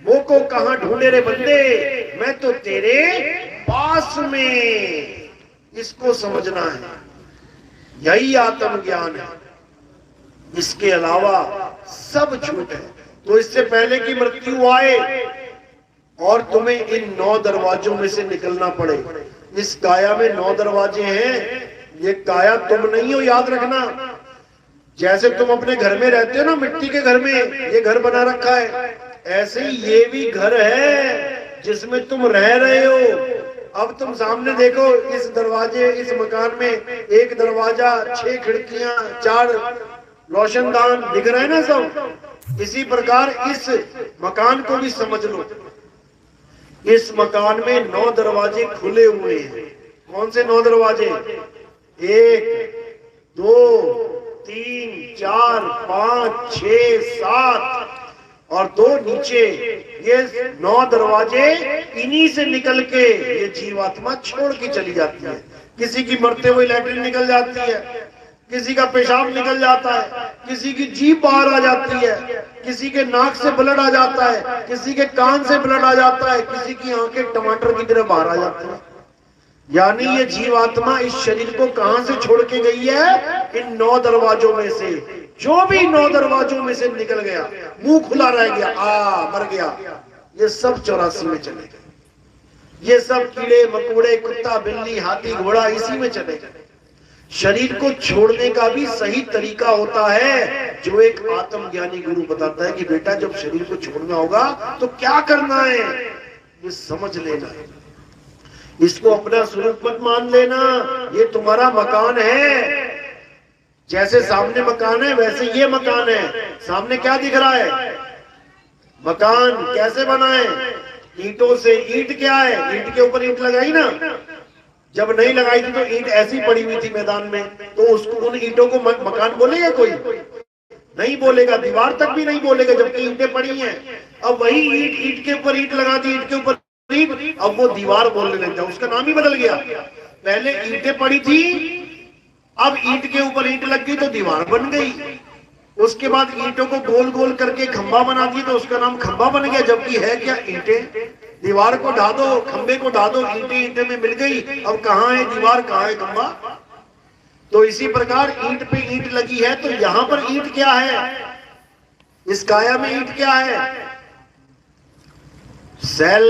वो को कहां ढूंढे रे बंदे, मैं तो तेरे पास में। इसको समझना है, यही आत्मज्ञान है। इसके अलावा सब झूठ है। तो इससे पहले कि मृत्यु आए और तुम्हें इन 9 दरवाजों में से निकलना पड़े। इस काया में 9 दरवाजे हैं। ये काया तुम नहीं हो, याद रखना। जैसे तुम अपने घर में रहते हो ना, मिट्टी के घर में ये घर बना रखा है, ऐसे ही ये भी घर है जिसमें तुम रह रहे हो। अब तुम सामने देखो, इस दरवाजे, इस मकान में 1 दरवाजा, 6 खिड़कियां, 4 रोशनदान दिख रहे हैं ना सब। इसी प्रकार इस मकान को भी समझ लो। इस मकान में 9 दरवाजे खुले हुए हैं। कौन से 9 दरवाजे? 1 2 3 4 5 6 7 और 2 नीचे। ये 9 दरवाजे इन्हीं से निकल के ये जीवात्मा छोड़ के चली जाती है। किसी की मरते हुए लैट्रिन निकल जाती है, किसी का पेशाब निकल जाता है, किसी की जीभ बाहर आ जाती है, किसी के नाक से ब्लड आ जाता है, किसी के कान से ब्लड आ जाता है, किसी की आंखें टमाटर की तरह बाहर आ जाती है। यानी ये जीवात्मा इस शरीर को कहां से छोड़ के गई है? इन 9 दरवाजों में से। जो भी 9 दरवाजों में से निकल गया, मुंह खुला रह गया, मर गया, ये सब 84 में चले गए। ये सब कीड़े मकोड़े, कुत्ता बिल्ली हाथी घोड़ा इसी में चले गए। शरीर को छोड़ने का भी सही तरीका होता है, जो एक आत्मज्ञानी गुरु बताता है कि बेटा जब शरीर को छोड़ना होगा तो क्या करना है, ये समझ लेना है। इसको अपना स्वरूप मत मान लेना। ये तुम्हारा मकान है। जैसे सामने मकान है वैसे ये मकान है। सामने क्या दिख रहा है? मकान कैसे बना है? ईंटों से। ईंट क्या है? ईंट के ऊपर ईंट लगाई ना। जब नहीं लगाई थी तो ईंट ऐसी पड़ी हुई थी मैदान में, तो उसको उन ईंटों को मकान बोलेगा? कोई नहीं बोलेगा, दीवार तक भी नहीं बोलेगा, जबकि ईंटें पड़ी हैं। अब वही ईंट, ईंट के ऊपर ईंट लगा दी, ईंट के ऊपर ईंट, अब वो दीवार बोलने लग जाए, उसका नाम ही बदल गया। पहले ईंटें पड़ी थी, अब ईंट के ऊपर ईंट लग गई तो दीवार बन गई। उसके बाद ईंटों को गोल गोल करके खंबा बना दी तो उसका नाम खंबा बन गया, जबकि है क्या? ईंटें। दीवार को ढा दो, खंबे को ढा दो, ईंटें ईंटें में मिल गई। अब कहाँ है दीवार, कहाँ है खंबा? तो इसी प्रकार ईंट पे ईंट लगी है, तो यहां पर ईंट क्या है? इस काया में ईंट क्या है? सेल।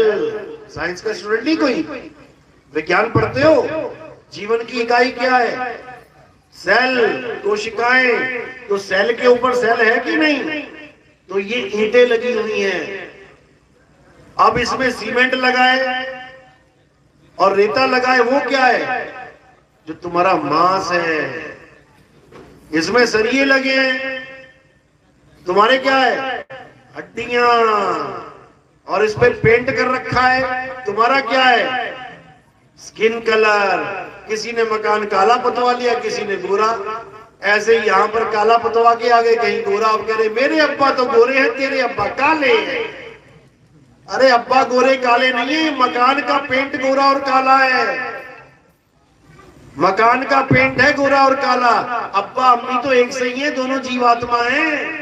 साइंस का स्टूडेंट नहीं कोई? विज्ञान पढ़ते हो? जीवन की इकाई क्या है? सेल, कोशिकाएं। तो सेल के ऊपर सेल है कि नहीं? तो ये ईंटें लगी हुई हैं। अब इसमें सीमेंट लगाए और रेता लगाए, वो क्या है? जो तुम्हारा मांस है। इसमें सरिये लगे हैं, तुम्हारे क्या है? हड्डियां। और इस पे पेंट कर रखा है, तुम्हारा क्या है? Skin colour. किसी ने मकान काला पतवा लिया, किसी ने गोरा। ऐसे ही यहाँ पर काला पतवा के आ गए, कहीं गोरा। अब कह रहे मेरे अब्बा तो गोरे हैं, तेरे अब्बा काले हैं। अरे अब्बा गोरे काले नहीं है, मकान का पेंट गोरा और काला है। मकान का पेंट है गोरा और काला। अब्बा अम्मी तो एक सही है, दोनों जीवात्मा हैं।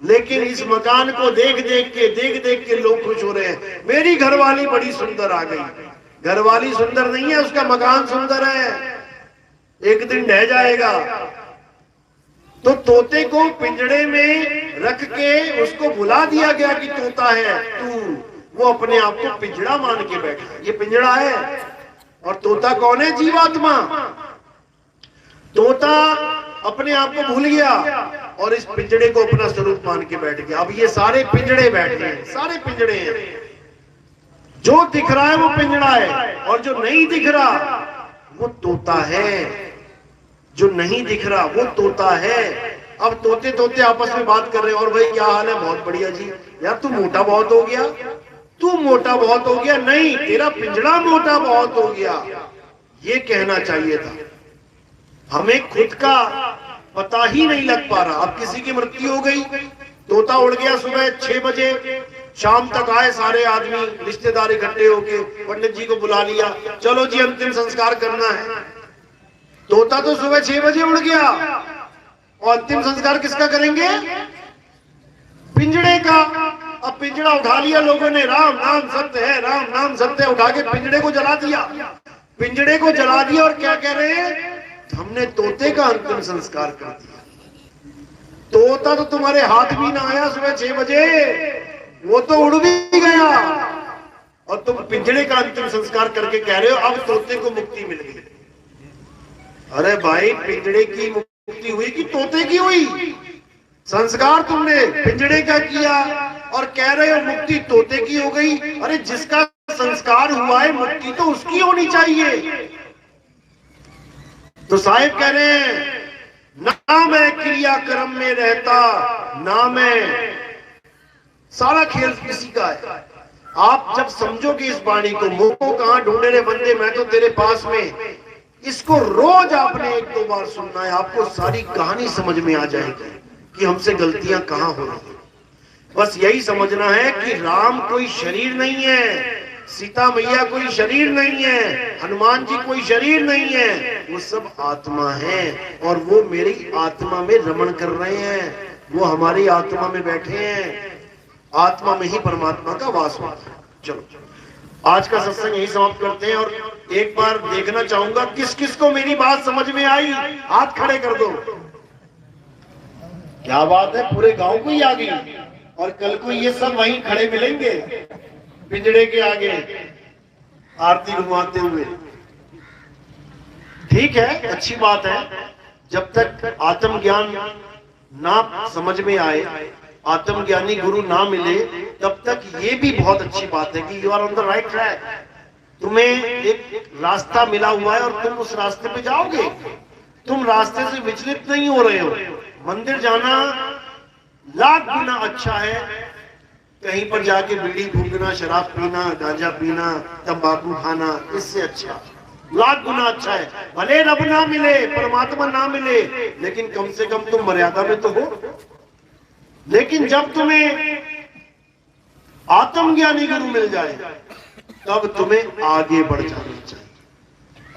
लेकिन इस मकान को देख देख के लोग खुश हो रहे हैं। मेरी घरवाली बड़ी सुंदर आ गई। घरवाली सुंदर नहीं है, उसका मकान सुंदर है, एक दिन ढह जाएगा। तो तोते को पिंजड़े में रख के उसको बुला दिया गया कि तोता है तू। वो अपने आप को पिंजड़ा मान के बैठा। ये पिंजड़ा है। और तोता कौन है? जीवात्मा। तोता अपने आप को भूल गया और इस पिंजड़े को अपना स्वरूप मान के बैठ गया। अब ये सारे पिंजड़े बैठे हैं, सारे पिंजड़े हैं। जो दिख रहा है वो पिंजड़ा है, और जो नहीं दिख रहा वो तोता है। जो नहीं दिख रहा वो तोता है। अब तोते तोते आपस में बात कर रहे हैं, और भाई क्या हाल है? बहुत बढ़िया जी। यार तू मोटा बहुत हो गया, तू मोटा बहुत हो गया। नहीं, तेरा पिंजड़ा मोटा बहुत हो गया, ये कहना चाहिए था। हमें खुद का पता ही नहीं लग पा रहा। अब किसी की मृत्यु हो गई, तोता उड़ गया सुबह 6 बजे, शाम तक आए सारे आदमी, रिश्तेदार इकट्ठे होके, पंडित जी को बुला लिया, चलो जी अंतिम संस्कार करना है। तोता तो सुबह 6 बजे उड़ गया, और अंतिम संस्कार किसका करेंगे? पिंजड़े का। अब पिंजड़ा उठा लिया लोगों ने, राम नाम सत्य है, राम नाम सत्य है, उठा के पिंजड़े को जला दिया। पिंजड़े को जला दिया और क्या कह रहे हैं? हमने तोते का अंतिम संस्कार कर दिया। तोता तो तुम्हारे हाथ भी ना आया सुबह 6 बजे, वो तो उड़ भी गया, और तुम पिंजड़े का अंतिम संस्कार करके कह रहे हो अब तोते को मुक्ति मिल गई। अरे भाई, पिंजड़े की मुक्ति हुई कि तोते की हुई? संस्कार तुमने पिंजड़े का किया और कह रहे हो मुक्ति तोते की हो गई। अरे जिसका संस्कार हुआ है मुक्ति तो उसकी होनी चाहिए। तो साहिब कह रहे हैं ना मैं क्रियाक्रम में रहता, ना मैं। सारा खेल किसी का है। आप जब समझोगे इस वाणी को, मुंह को कहां ढूंढे रे बंदे, मैं तो तेरे पास में, इसको रोज आपने 1-2 बार सुनना है, आपको सारी कहानी समझ में आ जाएगी कि हमसे गलतियां कहां हो रही हैं। बस यही समझना है कि राम कोई शरीर नहीं है, सीता मैया कोई शरीर नहीं है, हनुमान जी कोई शरीर नहीं है, वो सब आत्मा है और वो मेरी आत्मा में रमण कर रहे हैं, वो हमारी आत्मा में बैठे हैं। आत्मा में ही परमात्मा का वास होता है। चलो आज का सत्संग यही समाप्त करते हैं और एक बार देखना चाहूंगा किस किस को मेरी बात समझ में आई, हाथ खड़े कर दो। क्या बात है, पूरे गांव को ही आ गई और कल को ये सब वहीं खड़े मिलेंगे पिंजड़े के आगे आरती घुमाते हुए। ठीक है, अच्छी बात है। जब तक आत्मज्ञान ना समझ में आए, आत्मज्ञानी गुरु ना मिले, तब तक ये भी बहुत अच्छी बात है कि you are on the right track. तुम्हें एक रास्ता मिला हुआ है और तुम उस रास्ते पे जाओगे। तुम रास्ते से विचलित नहीं हो रहे हो। मंदिर जाना लाख गुना अच्छा है कहीं पर जाके बीड़ी फूकना, शराब पीना, गांजा पीना, तंबाकू खाना, इससे अच्छा लाख गुना अच्छा है। भले रब ना मिले, परमात्मा ना मिले, लेकिन कम से कम तुम मर्यादा में तो हो। लेकिन जब तुम्हें आत्मज्ञानी गुरु मिल जाए तब तुम्हें आगे बढ़ जाना चाहिए।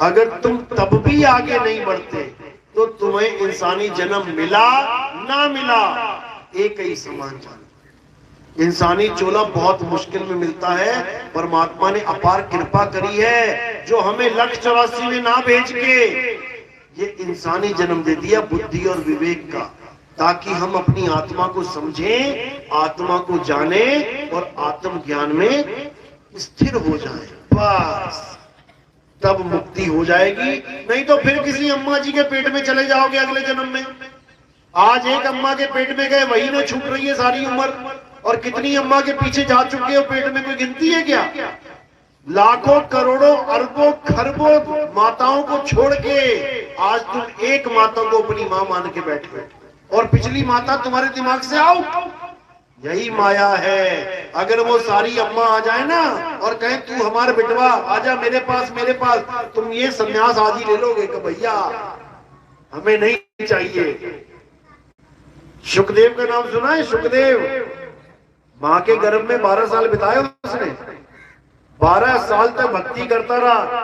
अगर तुम तब भी आगे नहीं बढ़ते तो तुम्हें इंसानी जन्म मिला ना मिला एक ही समान जान। इंसानी चोला बहुत मुश्किल में मिलता है। परमात्मा ने अपार कृपा करी है जो हमें 1,84 में ना भेज के ये इंसानी जन्म दे दिया बुद्धि और विवेक का, ताकि हम अपनी आत्मा को समझें, आत्मा को जाने और आत्म ज्ञान में स्थिर हो जाएं। बस तब मुक्ति हो जाएगी। नहीं तो फिर किसी अम्मा जी के पेट में चले जाओगे अगले जन्म में। आज एक अम्मा के पेट में गए, वही ना छूट रही है सारी उम्र। और कितनी अम्मा के पीछे जा चुके हो पेट में, कोई गिनती है क्या? लाखों करोड़ों अरबों खरबों माताओं को छोड़ के आज तुम एक माता को अपनी मां मान के बैठे और पिछली माता तुम्हारे दिमाग से आउट। यही माया है। अगर वो सारी अम्मा आ जाए ना और कहे तू हमारे बिटवा आजा मेरे पास, तुम ये संन्यास आज ही ले लोगे कि भैया हमें नहीं चाहिए। शुकदेव का नाम सुना है? शुकदेव मां के गर्भ में 12 साल बिताए उसने। 12 साल तक भक्ति करता रहा,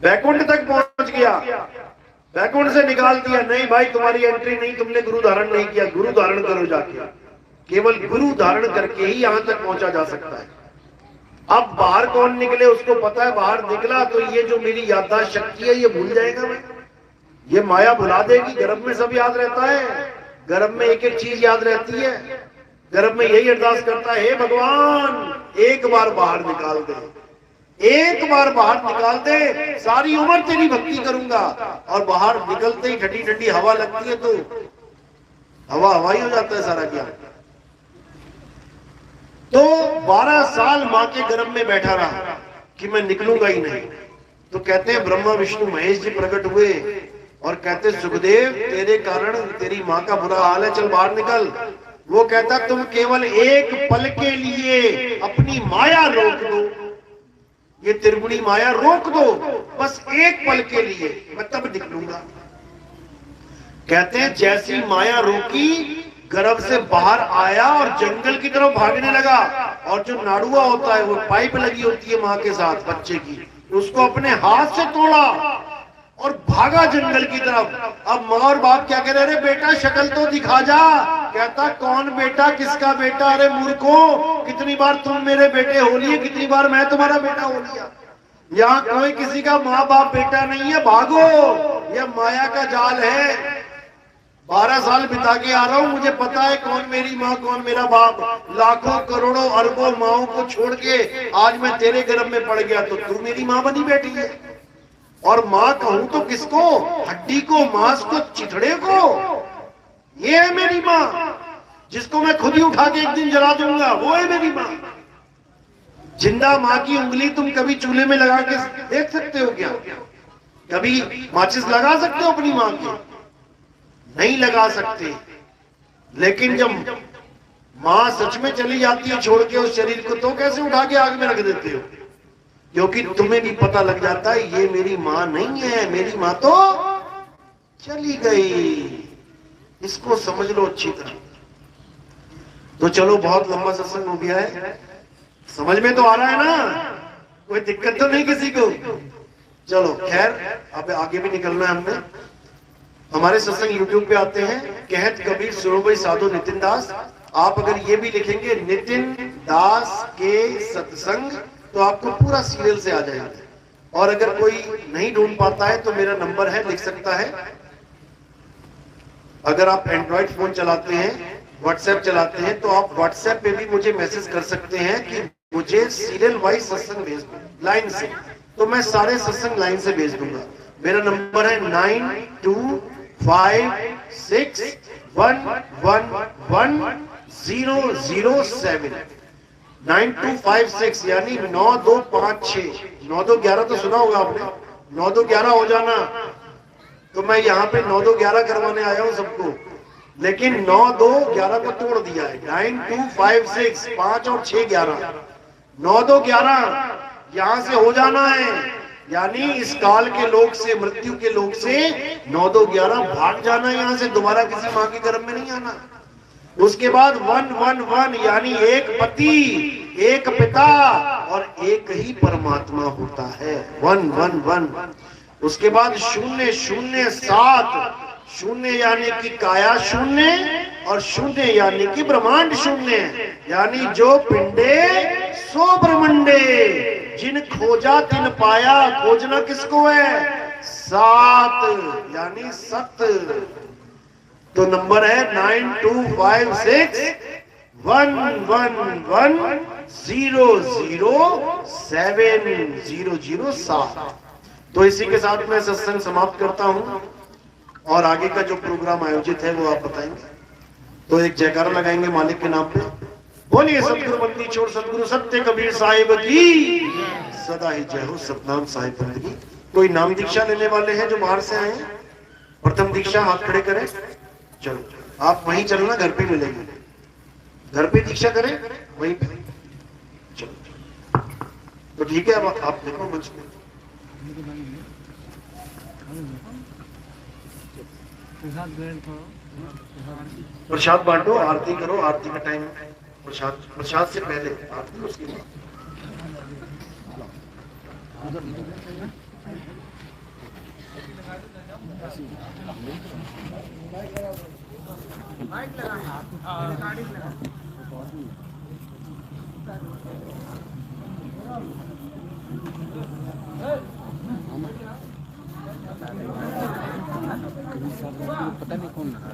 बैकुंठ तक पहुंच गया। बैकुंठ से निकाल दिया, नहीं भाई तुम्हारी एंट्री नहीं, तुमने गुरु धारण नहीं किया, गुरु धारण करो जाके। केवल गुरु धारण करके ही यहां तक पहुंचा जा सकता है। अब बाहर कौन निकले उसको पता है। बाहर निकला तो ये जो मेरी याददाश्त शक्ति है ये भूल जाएगा मैं, ये माया भुला देगी। गर्भ में सब याद रहता है, गर्भ में एक एक चीज याद रहती है। गर्भ में यही अरदास करता है, हे भगवान एक बार बाहर निकाल दे, एक बार बाहर निकाल दे, सारी उम्र तेरी भक्ति करूंगा। और बाहर निकलते ही ठंडी ठंडी हवा लगती है तो हवा ही हो जाता है सारा ज्ञान। तो 12 साल मां के गर्भ में बैठा रहा कि मैं निकलूंगा ही नहीं। तो कहते हैं ब्रह्मा विष्णु महेश जी प्रकट हुए और कहते सुखदेव तेरे कारण तेरी मां का बुरा हाल है, चल बाहर निकल। वो कहता तुम केवल एक पल के लिए अपनी माया रोक दो, ये त्रिगुणी माया रोक दो, बस एक पल के लिए, मैं तब निकलूंगा। कहते हैं जैसी माया रोकी, गर्भ से बाहर आया और जंगल की तरफ भागने लगा। और जो नाड़ुआ होता है वो पाइप लगी होती है मां के साथ बच्चे की, उसको अपने हाथ से तोड़ा और भागा जंगल की तरफ। अब माँ और बाप क्या कह रहे? अरे बेटा शक्ल तो दिखा जा। कहता कौन बेटा, किसका बेटा? अरे मूर्खो, कितनी बार तुम मेरे बेटे हो लिए, कितनी बार मैं तुम्हारा बेटा हो लिया। यहाँ कोई किसी का माँ बाप बेटा नहीं है, भागो, यह माया का जाल है। 12 साल बिता के आ रहा हूं, मुझे पता है कौन मेरी माँ कौन मेरा बाप। लाखों करोड़ों अरबों माओं को छोड़ के आज मैं तेरे गर्भ में पड़ गया तो तू मेरी माँ बनी बैठी है। और माँ कहूं तो किसको? हड्डी को, मांस को, चिथड़े को। ये है मेरी माँ, जिसको मैं खुद ही उठा के एक दिन जला दूंगा, वो है मेरी माँ। जिंदा माँ की उंगली तुम कभी चूल्हे में लगा के देख सकते हो क्या? कभी माचिस लगा सकते हो अपनी माँ की? नहीं लगा सकते। लेकिन जब माँ सच में चली जाती है छोड़ के उस शरीर को, तो कैसे उठा के आग में रख देते हो? क्योंकि तुम्हें भी पता लग जाता है ये मेरी माँ नहीं है, मेरी माँ तो चली गई। इसको समझ लो अच्छी तरह। तो चलो, बहुत लंबा सत्संग हो गया है, समझ में तो आ रहा है ना, कोई दिक्कत तो नहीं किसी को। चलो खैर, अब आगे भी निकलना है हमने। हमारे सत्संग यूट्यूब पे आते हैं, कहत कबीर सुनो भाई साधु नितिन दास। आप अगर ये भी लिखेंगे नितिन दास के सत्संग, तो आपको पूरा सीरियल से आ जाएगा। और अगर कोई नहीं ढूंढ पाता है तो मेरा नंबर है, लिख सकता है। अगर आप एंड्रॉइड फोन चलाते हैं, व्हाट्सएप चलाते हैं, तो आप व्हाट्सएप पे भी मुझे मैसेज कर सकते हैं कि मुझे सीरियल वाइज सत्संग भेज दो लाइन से, तो मैं सारे सत्संग लाइन से भेज दूंगा। मेरा नंबर है 9256111007 9256 यानी 9256 9211 तो सुना होगा आपने, 9211 हो जाना। तो मैं यहाँ पे 9211 करवाने आया हूँ सबको, लेकिन 9211 को तोड़ दिया है। 9256 5 और 6 11 9211 यहाँ से हो जाना है। यानी इस काल के लोग से, मृत्यु के लोग से 9211 भाग जाना है यहाँ से, दोबारा किसी माँ के गर्भ में नहीं आना। उसके बाद 111 यानी एक पति, एक पिता और एक ही परमात्मा होता है, 111। उसके बाद 007 शून्य यानी कि काया शून्य, और शून्य यानी कि ब्रह्मांड शून्य, यानी जो पिंडे सो ब्रह्मंडे, जिन खोजा तिन पाया। खोजना किसको है? 7 यानी सत्य। तो नंबर है 9256111007। तो इसी के साथ मैं सत्संग समाप्त करता हूं, और आगे का जो प्रोग्राम आयोजित है वो आप बताएंगे। तो एक जयकारा लगाएंगे मालिक के नाम पे। बोलिए सतगुरु बंदी छोड़ सतगुरु सत्य कबीर साहिब की सदा ही जय हो। सतनाम साहिब बंद की। कोई नाम दीक्षा लेने वाले हैं जो बाहर से आए हैं? प्रथम दीक्षा हाथ खड़े करें। चलो आप वहीं चलना, घर पे मिलेंगे। घर पे दीक्षा करें वहीं पे। चलो तो ठीक है, अब आप देखो मंच में प्रसाद बांटो, आरती करो। आरती का टाइम है, प्रसाद से पहले आरती, उसके बाद पता नहीं कौन लगा